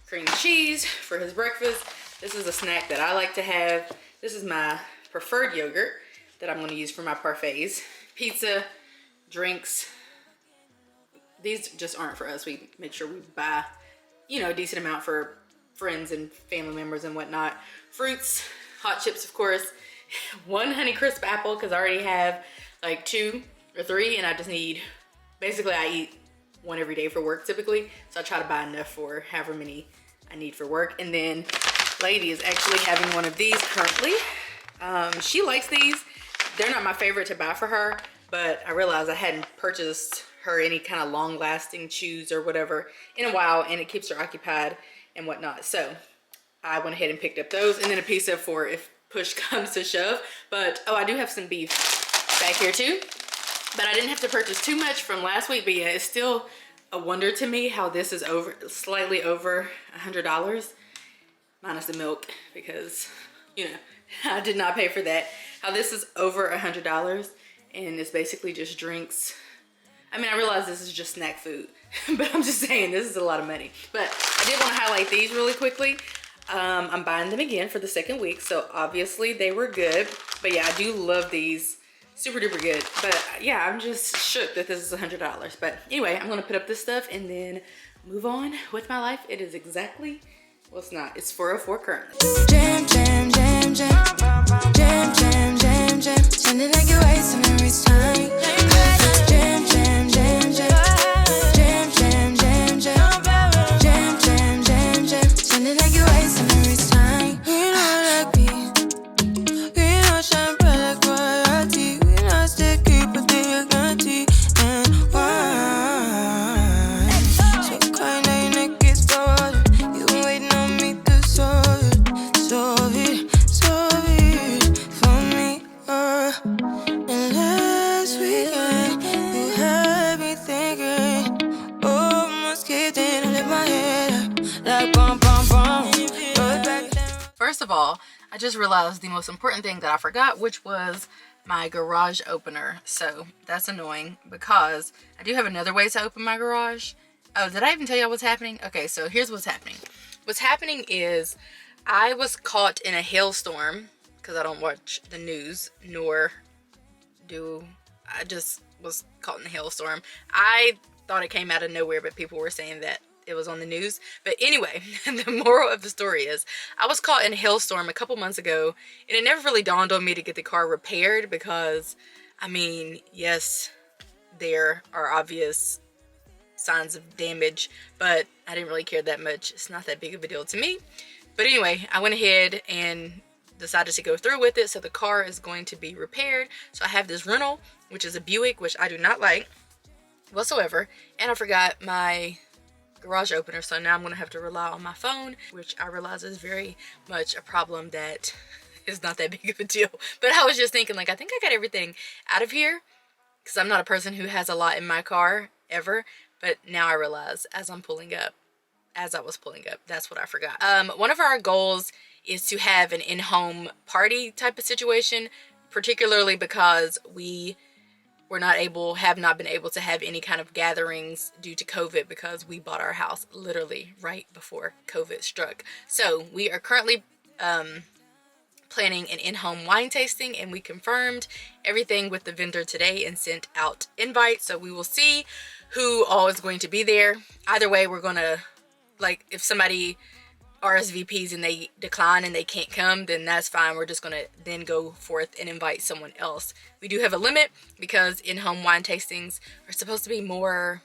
cream cheese for his breakfast. This is a snack that I like to have. This is my preferred yogurt that I'm gonna use for my parfaits. Pizza, drinks. These just aren't for us. We make sure we buy, you know, a decent amount for friends and family members and whatnot. Fruits, hot chips, of course. One Honeycrisp apple, because I already have like 2 or 3, and I just need, basically I eat one every day for work typically. So I try to buy enough for however many I need for work. And then Lady is actually having one of these currently. She likes these. They're not my favorite to buy for her, but I realized I hadn't purchased her any kind of long-lasting chews or whatever in a while, and it keeps her occupied and whatnot. So I went ahead and picked up those, and then a pizza for if push comes to shove. But oh, I do have some beef back here too, but I didn't have to purchase too much from last week. But yeah, it's still a wonder to me how this is slightly over $100 minus the milk, because you know I did not pay for that. How this is over $100, and it's basically just drinks. I mean, I realize this is just snack food, but I'm just saying this is a lot of money. But I did want to highlight these really quickly. I'm buying them again for the second week, so obviously they were good. But yeah, I do love these. Super duper good. But yeah, I'm just shook that this is $100. But anyway, I'm gonna put up this stuff and then move on with my life. It is exactly, well, it's not, it's 4:04 currently. Jam, jam, jam, jam. Jam, jam, jam, jam. Sounding like you're wasting every time. Jam, jam, jam, jam. Jam, jam, jam, jam. Jam, jam, jam, jam. Sounding like you're wasting every time. We know like me. We know shine bright like royalty. We know still keep a dignity and wine. So kind of your neck gets started. You been waiting on me to solve it for me. And last weekend you had me thinking, oh, must get in and lift my head up like bum bum bum. First of all, I just realized the most important thing that I forgot, which was my garage opener. So that's annoying because I do have another way to open my garage. Oh, did I even tell y'all what's happening? Okay, so here's what's happening. What's happening is I was caught in a hailstorm because I don't watch the news, nor do I just was caught in a hailstorm. I thought it came out of nowhere, but people were saying that it was on the news. But anyway, the moral of the story is I was caught in a hailstorm a couple months ago, and it never really dawned on me to get the car repaired because, I mean, yes, there are obvious signs of damage, but I didn't really care that much. It's not that big of a deal to me. But anyway, I went ahead and decided to go through with it, so the car is going to be repaired. So I have this rental, which is a Buick, which I do not like whatsoever, and I forgot my garage opener, so now I'm gonna have to rely on my phone, which I realize is very much a problem that is not that big of a deal. But I was just thinking, like, I think I got everything out of here because I'm not a person who has a lot in my car ever. But now I realize as I was pulling up, that's what I forgot. One of our goals is to have an in-home party type of situation, particularly because we have not been able to have any kind of gatherings due to COVID because we bought our house literally right before COVID struck. So we are currently planning an in-home wine tasting, and we confirmed everything with the vendor today and sent out invites. So we will see who all is going to be there. Either way, we're gonna, like, if somebody RSVPs and they decline and they can't come, then that's fine. We're just gonna then go forth and invite someone else. We do have a limit because in-home wine tastings are supposed to be more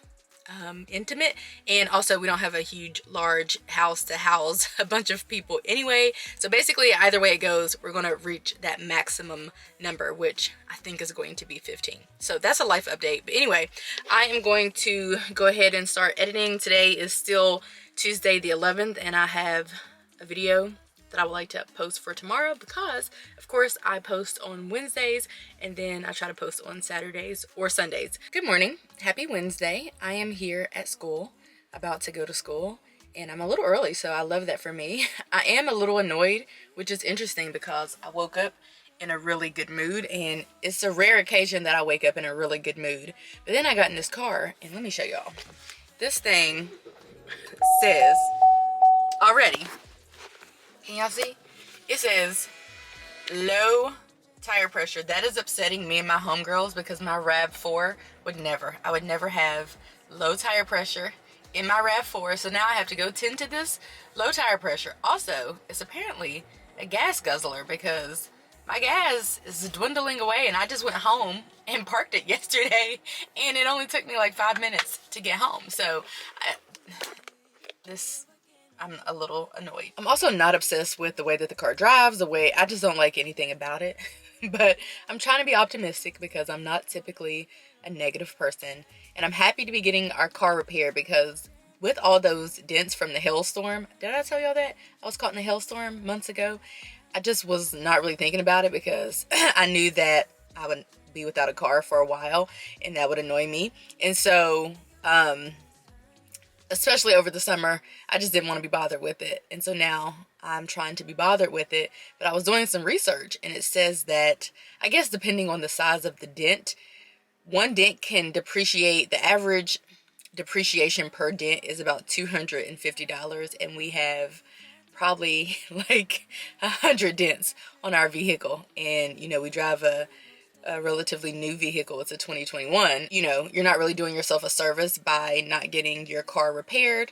intimate, and also we don't have a large house to house a bunch of people anyway. So basically, either way it goes, we're gonna reach that maximum number, which I think is going to be 15. So that's a life update. But anyway, I am going to go ahead and start editing. Today is still Tuesday the 11th, and I have a video that I would like to post for tomorrow, because of course I post on Wednesdays and then I try to post on Saturdays or Sundays. Good morning, happy Wednesday. I am here at school, about to go to school, and I'm a little early, so I love that for me. I am a little annoyed, which is interesting because I woke up in a really good mood, and it's a rare occasion that I wake up in a really good mood. But then I got in this car, and let me show y'all. This thing says already, can y'all see? It says low tire pressure. That is upsetting me and my homegirls, because my RAV4 would never, I would never have low tire pressure in my RAV4. So now I have to go tend to this low tire pressure. Also, it's apparently a gas guzzler, because my gas is dwindling away, and I just went home and parked it yesterday, and it only took me like 5 minutes to get home. So I'm a little annoyed. I'm also not obsessed with the way that the car drives, I just don't like anything about it. But I'm trying to be optimistic, because I'm not typically a negative person, and I'm happy to be getting our car repaired, because with all those dents from the hailstorm, did I tell y'all that I was caught in a hailstorm months ago? I just was not really thinking about it, because I knew that I would be without a car for a while, and that would annoy me. And so, especially over the summer, I just didn't want to be bothered with it. And so now I'm trying to be bothered with it. But I was doing some research, and it says that, I guess depending on the size of the dent, one dent can depreciate, the average depreciation per dent is about $250, and we have probably like 100 dents on our vehicle. And you know, we drive a relatively new vehicle. It's a 2021. You know, you're not really doing yourself a service by not getting your car repaired,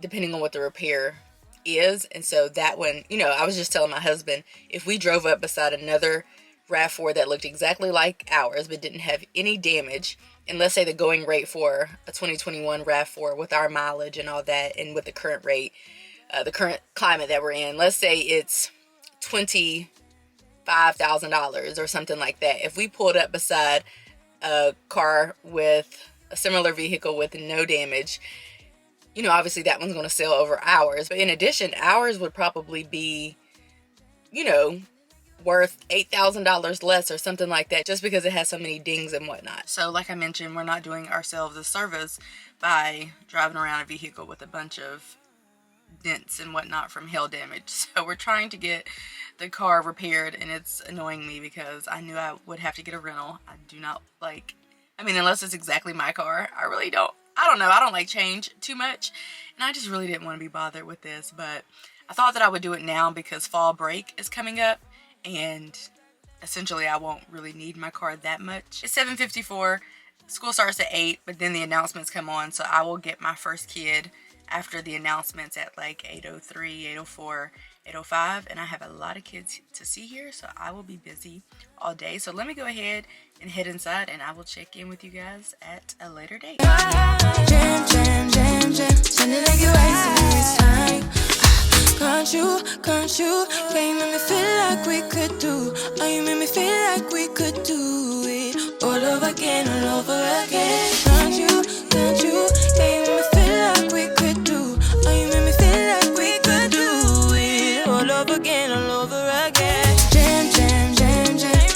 depending on what the repair is. And so that one, you know, I was just telling my husband, if we drove up beside another RAV4 that looked exactly like ours but didn't have any damage, and let's say the going rate for a 2021 RAV4 with our mileage and all that, and with the current rate, the current climate that we're in, let's say it's $25,000 or something like that. If we pulled up beside a car with a similar vehicle with no damage, you know, obviously that one's going to sell over ours. But in addition, ours would probably be, you know, worth $8,000 less or something like that, just because it has so many dings and whatnot. So like I mentioned, we're not doing ourselves a service by driving around a vehicle with a bunch of dents and whatnot from hail damage. So we're trying to get the car repaired, and it's annoying me because I knew I would have to get a rental. I do not like, I mean, unless it's exactly my car, I really don't, I don't know, I don't like change too much, and I just really didn't want to be bothered with this. But I thought that I would do it now, because fall break is coming up, and essentially I won't really need my car that much. It's 7:54, school starts at 8, but then the announcements come on, so I will get my first kid after the announcements at like 8:03, 8:04, 8:05, and I have a lot of kids to see here, so I will be busy all day. So let me go ahead and head inside, and I will check in with you guys at a later date. Jam, jam, jam, jam. Sounding like you're wasting this time. Can't you? Yeah, you make me feel like we could do. Oh, you make me feel like we could do it all over again, all over again. Can't you? Yeah, you make me feel like we could do. Oh, you make me feel like we could do it all over again, all over again. Jam, jam, jam, jam,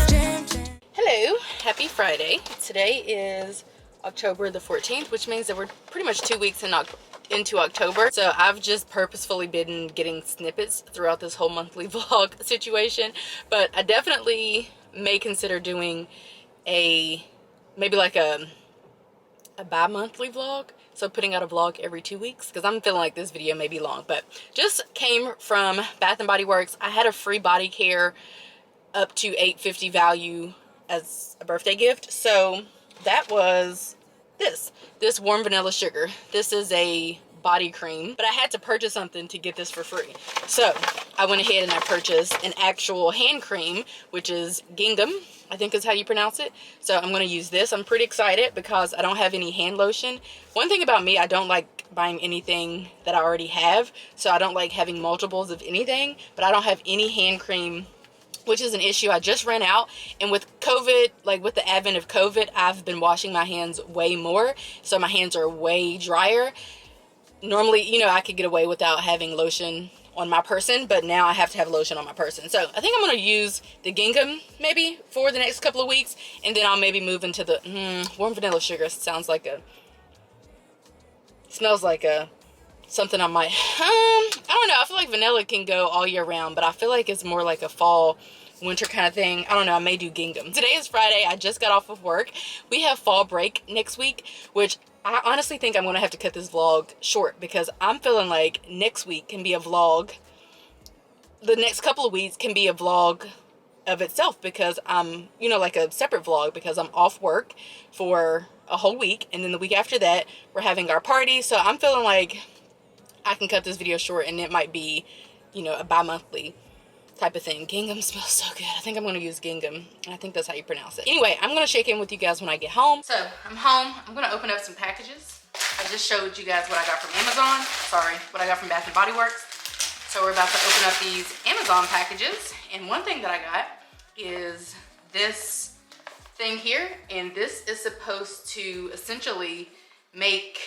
jam, jam. Hello, happy Friday. Today is October the 14th, which means that we're pretty much 2 weeks into October. So I've just purposefully been getting snippets throughout this whole monthly vlog situation, but I definitely may consider doing maybe like a bi-monthly vlog, so putting out a vlog every 2 weeks, because I'm feeling like this video may be long. But just came from Bath and Body Works. I had a free body care up to $8.50 value as a birthday gift, so that was this warm vanilla sugar. This is a body cream, but I had to purchase something to get this for free, so I went ahead and I purchased an actual hand cream, which is gingham, I think is how you pronounce it. So I'm going to use this. I'm pretty excited because I don't have any hand lotion. One thing about me, I don't like buying anything that I already have, so I don't like having multiples of anything, but I don't have any hand cream, which is an issue. I just ran out, and with COVID, like with the advent of COVID, I've been washing my hands way more, so my hands are way drier. Normally, you know, I could get away without having lotion on my person, but now I have to have lotion on my person. So I think I'm gonna use the gingham maybe for the next couple of weeks, and then I'll maybe move into the warm vanilla sugar. Smells like something I might, I don't know. I feel like vanilla can go all year round, but I feel like it's more like a fall, winter kind of thing. I don't know. I may do gingham. Today is Friday. I just got off of work. We have fall break next week, which I honestly think I'm going to have to cut this vlog short because I'm feeling like next week can be a vlog. The next couple of weeks can be a vlog of itself because I'm, you know, like a separate vlog because I'm off work for a whole week. And then the week after that, we're having our party. So I'm feeling like I can cut this video short and it might be, you know, a bi-monthly type of thing. Gingham smells so good. I think I'm going to use gingham. I think that's how you pronounce it. Anyway, I'm going to check in with you guys when I get home. So I'm home. I'm going to open up some packages. I just showed you guys what I got from Amazon. Sorry, what I got from Bath and Body Works. So we're about to open up these Amazon packages. And one thing that I got is this thing here. And this is supposed to essentially make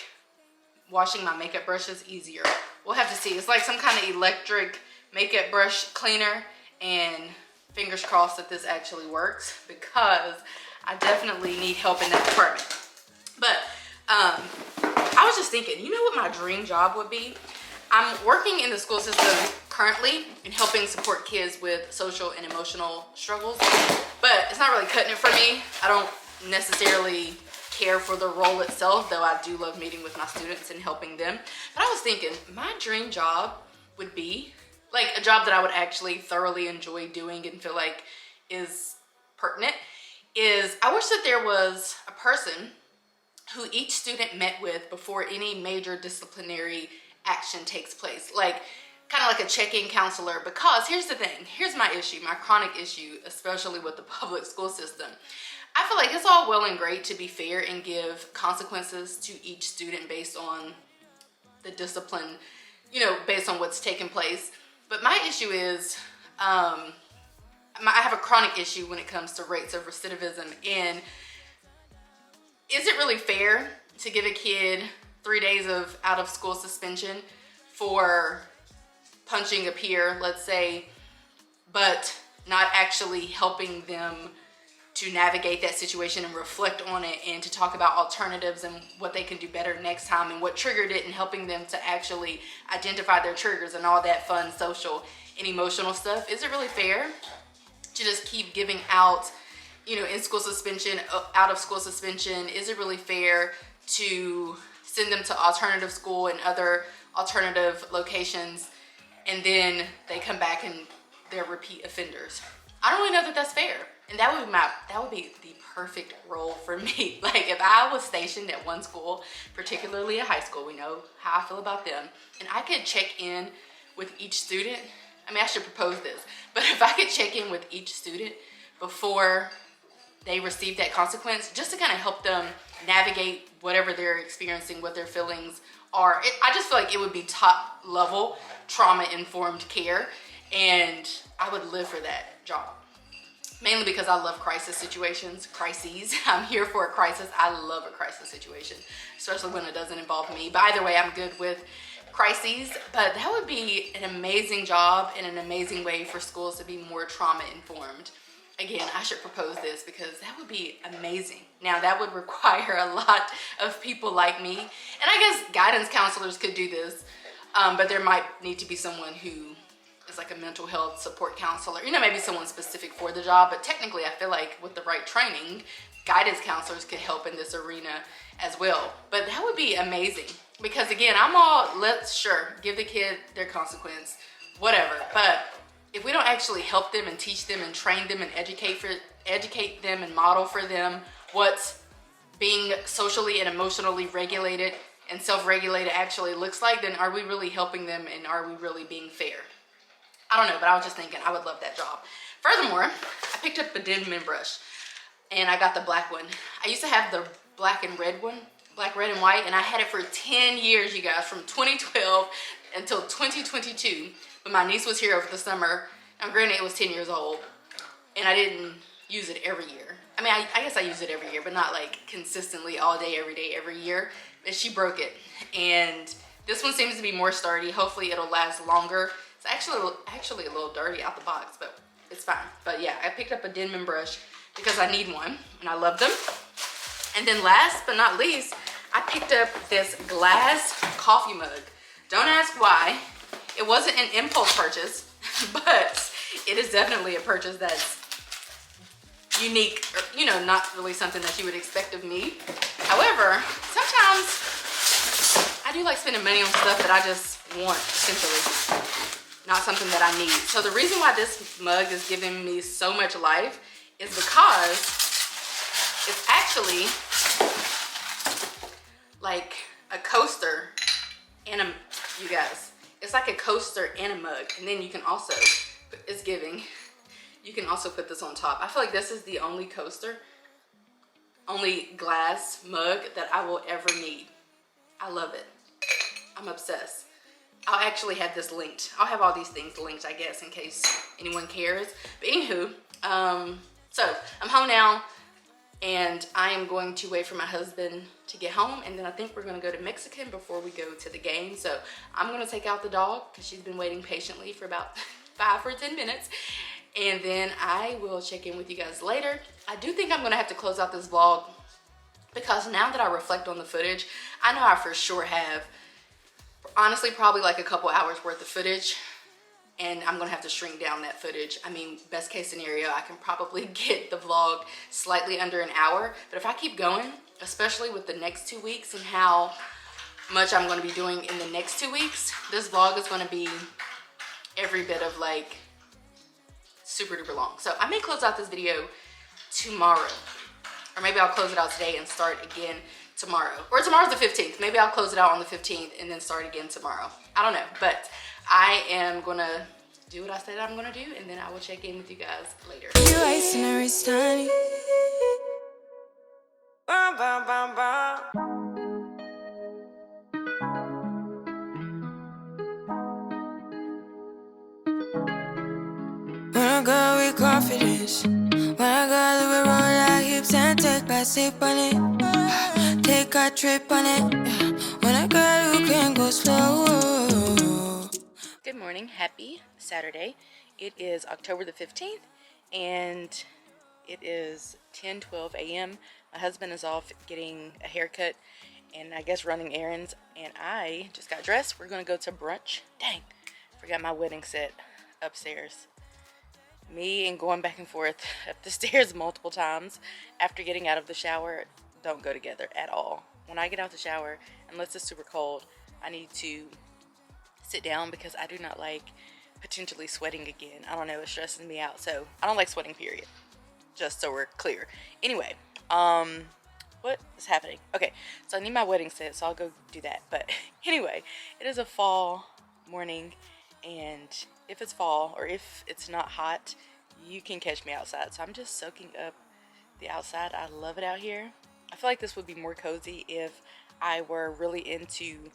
washing my makeup brushes easier. We'll have to see. It's like some kind of electric makeup brush cleaner, and fingers crossed that this actually works because I definitely need help in that department. But I was just thinking, you know what my dream job would be? I'm working in the school system currently and helping support kids with social and emotional struggles, but it's not really cutting it for me. I don't necessarily care for the role itself, though I do love meeting with my students and helping them. But I was thinking my dream job would be like a job that I would actually thoroughly enjoy doing and feel like is pertinent. Is I wish that there was a person who each student met with before any major disciplinary action takes place, like kind of like a check-in counselor. Because here's the thing, here's my issue, my chronic issue, especially with the public school system. I feel like it's all well and great to be fair and give consequences to each student based on the discipline, you know, based on what's taking place. But my issue is, I have a chronic issue when it comes to rates of recidivism. And is it really fair to give a kid 3 days of out of school suspension for punching a peer, let's say, but not actually helping them to navigate that situation and reflect on it and to talk about alternatives and what they can do better next time and what triggered it, and helping them to actually identify their triggers and all that fun social and emotional stuff? Is it really fair to just keep giving out, you know, in school suspension, out of school suspension? Is it really fair to send them to alternative school and other alternative locations, and then they come back and they're repeat offenders? I don't really know that that's fair. And that would be the perfect role for me. Like if I was stationed at one school, particularly a high school, we know how I feel about them, and I could check in with each student. I mean, I should propose this, but if I could check in with each student before they receive that consequence, just to kind of help them navigate whatever they're experiencing, what their feelings are. I just feel like it would be top level trauma-informed care, and I would live for that job. Mainly because I love crises. I'm here for a crisis. I love a crisis situation, especially when it doesn't involve me. But either way, I'm good with crises. But that would be an amazing job and an amazing way for schools to be more trauma informed. Again, I should propose this because that would be amazing. Now, that would require a lot of people like me. And I guess guidance counselors could do this, but there might need to be someone who is like a mental health support counselor, you know, maybe someone specific for the job. But technically, I feel like with the right training, guidance counselors could help in this arena as well. But that would be amazing because, again, I'm all, sure, give the kid their consequence, whatever. But if we don't actually help them and teach them and train them and educate them and model for them what's being socially and emotionally regulated and self-regulated actually looks like, then are we really helping them, and are we really being fair? I don't know, but I was just thinking I would love that job. Furthermore, I picked up the Denman Brush, and I got the black one. I used to have the black and red one, black, red, and white, and I had it for 10 years, you guys, from 2012 until 2022. But my niece was here over the summer. Now, granted, it was 10 years old, and I didn't use it every year. I mean, I guess I use it every year, but not like consistently all day, every year. But she broke it, and this one seems to be more sturdy. Hopefully, it'll last longer It's actually a little dirty out the box, but it's fine. But yeah, I picked up a Denman brush because I need one and I love them. And then last but not least, I picked up this glass coffee mug. Don't ask why. It wasn't an impulse purchase, but it is definitely a purchase that's unique, or, you know, not really something that you would expect of me. However, sometimes I do like spending money on stuff that I just want, essentially, not something that I need. So the reason why this mug is giving me so much life is because it's actually like a coaster and you guys, it's like a coaster and a mug. And then you can also, you can also put this on top. I feel like this is the only glass mug that I will ever need. I love it. I'm obsessed. I'll actually have this linked. I'll have all these things linked, I guess, in case anyone cares. But anywho, so I'm home now and I am going to wait for my husband to get home, and then I think we're gonna go to Mexican before we go to the game. So I'm gonna take out the dog because she's been waiting patiently for about 5 or 10 minutes. And then I will check in with you guys later. I do think I'm gonna have to close out this vlog because now that I reflect on the footage, I know I for sure have, honestly, probably like a couple hours worth of footage, and I'm gonna have to shrink down that footage. I mean, best case scenario, I can probably get the vlog slightly under an hour, but if I keep going, especially with the next 2 weeks and how much I'm gonna be doing in the next 2 weeks, this vlog is gonna be every bit of like super duper long. So I may close out this video tomorrow, or maybe I'll close it out today and start again tomorrow. Or tomorrow's the 15th. Maybe I'll close it out on the 15th and then start again tomorrow. I don't know, but I am gonna do what I said I'm gonna do, and then I will check in with you guys later. You icing her wrist, honey. Bum, bum, bum, bum. When I go with confidence, when I go to roll our hips and take a sip on it, take a trip on it. When I go, you can go slow. Good morning, happy Saturday. It is October the 15th and it is 10:12 a.m. My husband is off getting a haircut and I guess running errands, and I just got dressed. We're gonna go to brunch. Dang, forgot my wedding set upstairs. Me and going back and forth up the stairs multiple times after getting out of the shower don't go together at all. When I get out the shower, unless it's super cold, I need to sit down because I do not like potentially sweating again. I don't know, it stresses me out. So I don't like sweating, period. Just so we're clear. Anyway, what is happening? Okay, so I need my wedding set, so I'll go do that. But anyway, it is a fall morning, and if it's fall or if it's not hot, you can catch me outside. So I'm just soaking up the outside. I love it out here. I feel like this would be more cozy if I were really into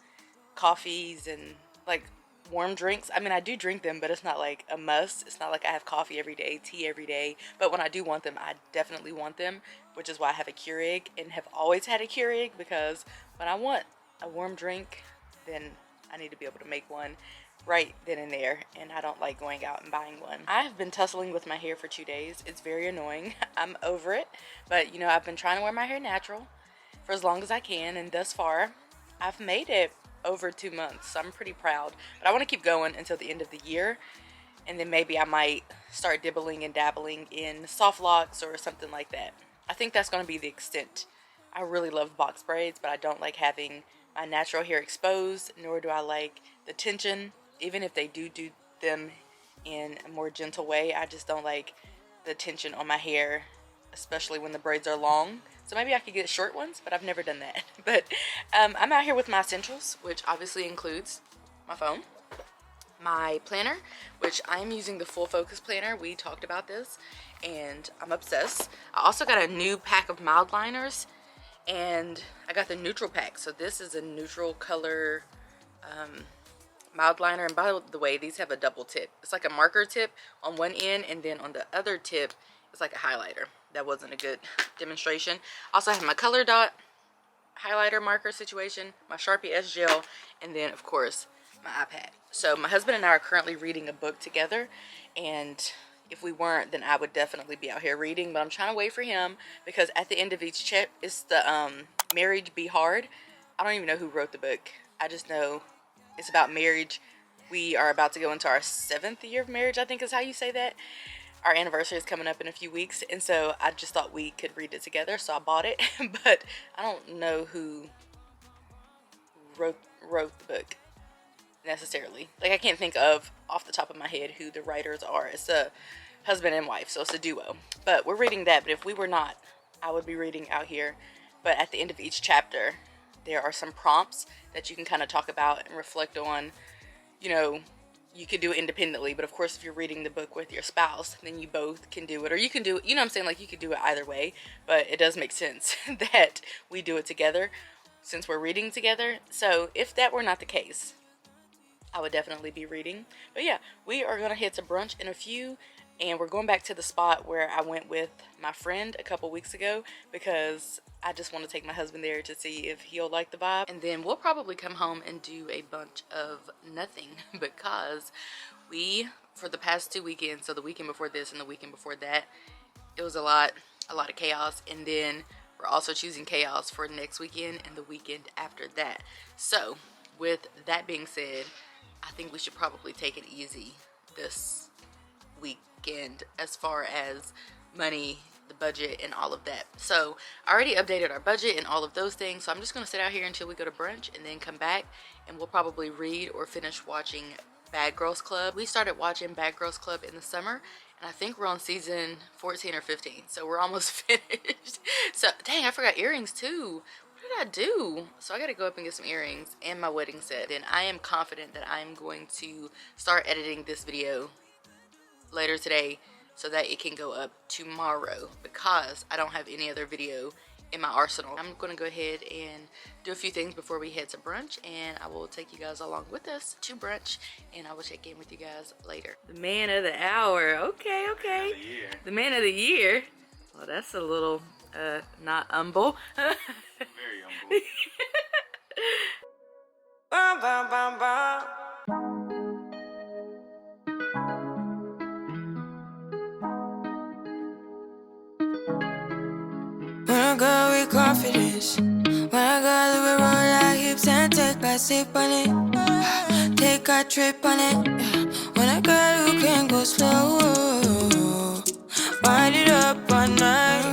coffees and like warm drinks. I mean, I do drink them, but it's not like a must. It's not like I have coffee every day, tea every day. But when I do want them, I definitely want them, which is why I have a Keurig and have always had a Keurig, because when I want a warm drink, then I need to be able to make one right then and there, and I don't like going out and buying one. I've been tussling with my hair for 2 days. It's very annoying. I'm over it, but you know, I've been trying to wear my hair natural for as long as I can, and thus far I've made it over 2 months, so I'm pretty proud. But I want to keep going until the end of the year, and then maybe I might start dibbling and dabbling in soft locks or something like that. I think that's going to be the extent. I really love box braids, but I don't like having my natural hair exposed, nor do I like the tension. Even if they do them in a more gentle way, I just don't like the tension on my hair, especially when the braids are long. So maybe I could get short ones, but I've never done that. But I'm out here with my essentials, which obviously includes my phone, my planner, which I'm using the Full Focus planner. We talked about this, and I'm obsessed. I also got a new pack of mild liners, and I got the neutral pack. So this is a neutral color mild liner, and by the way, these have a double tip. It's like a marker tip on one end, and then on the other tip it's like a highlighter. That wasn't a good demonstration. Also, I have my color dot highlighter marker situation, my Sharpie S gel, and then of course my iPad. So my husband and I are currently reading a book together, and if we weren't, then I would definitely be out here reading, but I'm trying to wait for him because at the end of each chapter, it's the Marriage Be Hard. I don't even know who wrote the book. I just know it's about marriage. We are about to go into our 7th year of marriage, I think is how you say that. Our anniversary is coming up in a few weeks, and so I just thought we could read it together, so I bought it. But I don't know who wrote the book necessarily. Like, I can't think of off the top of my head who the writers are. It's a husband and wife, so it's a duo. But we're reading that. But if we were not, I would be reading out here. But at the end of each chapter, there are some prompts that you can kind of talk about and reflect on. You know, you could do it independently, but of course if you're reading the book with your spouse, then you both can do it, or you can do it, you know what I'm saying, like you could do it either way. But it does make sense that we do it together since we're reading together. So if that were not the case, I would definitely be reading. But yeah, we are gonna head to brunch in a few, and we're going back to the spot where I went with my friend a couple weeks ago because I just want to take my husband there to see if he'll like the vibe. And then we'll probably come home and do a bunch of nothing because we, for the past 2 weekends, so the weekend before this and the weekend before that, it was a lot of chaos. And then we're also choosing chaos for next weekend and the weekend after that. So with that being said, I think we should probably take it easy this weekend as far as money, the budget, and all of that. So I already updated our budget and all of those things, so I'm just going to sit out here until we go to brunch and then come back, and we'll probably read or finish watching Bad Girls Club. We started watching Bad Girls Club in the summer, and I think we're on season 14 or 15, so we're almost finished. So dang, I forgot earrings too. What did I do? So I gotta go up and get some earrings and my wedding set. And I am confident that I'm going to start editing this video later today so that it can go up tomorrow because I don't have any other video in my arsenal. I'm gonna go ahead and do a few things before we head to brunch, and I will take you guys along with us to brunch, and I will check in with you guys later. The man of the hour. Okay, okay. The man of the year. Well, that's a little not humble. Very humble. Bum, bum, bum, bum. When I go with confidence, when I go we roll like hips and take a sip on it, take a trip on it. When I go, you can go slow, wind it up all night.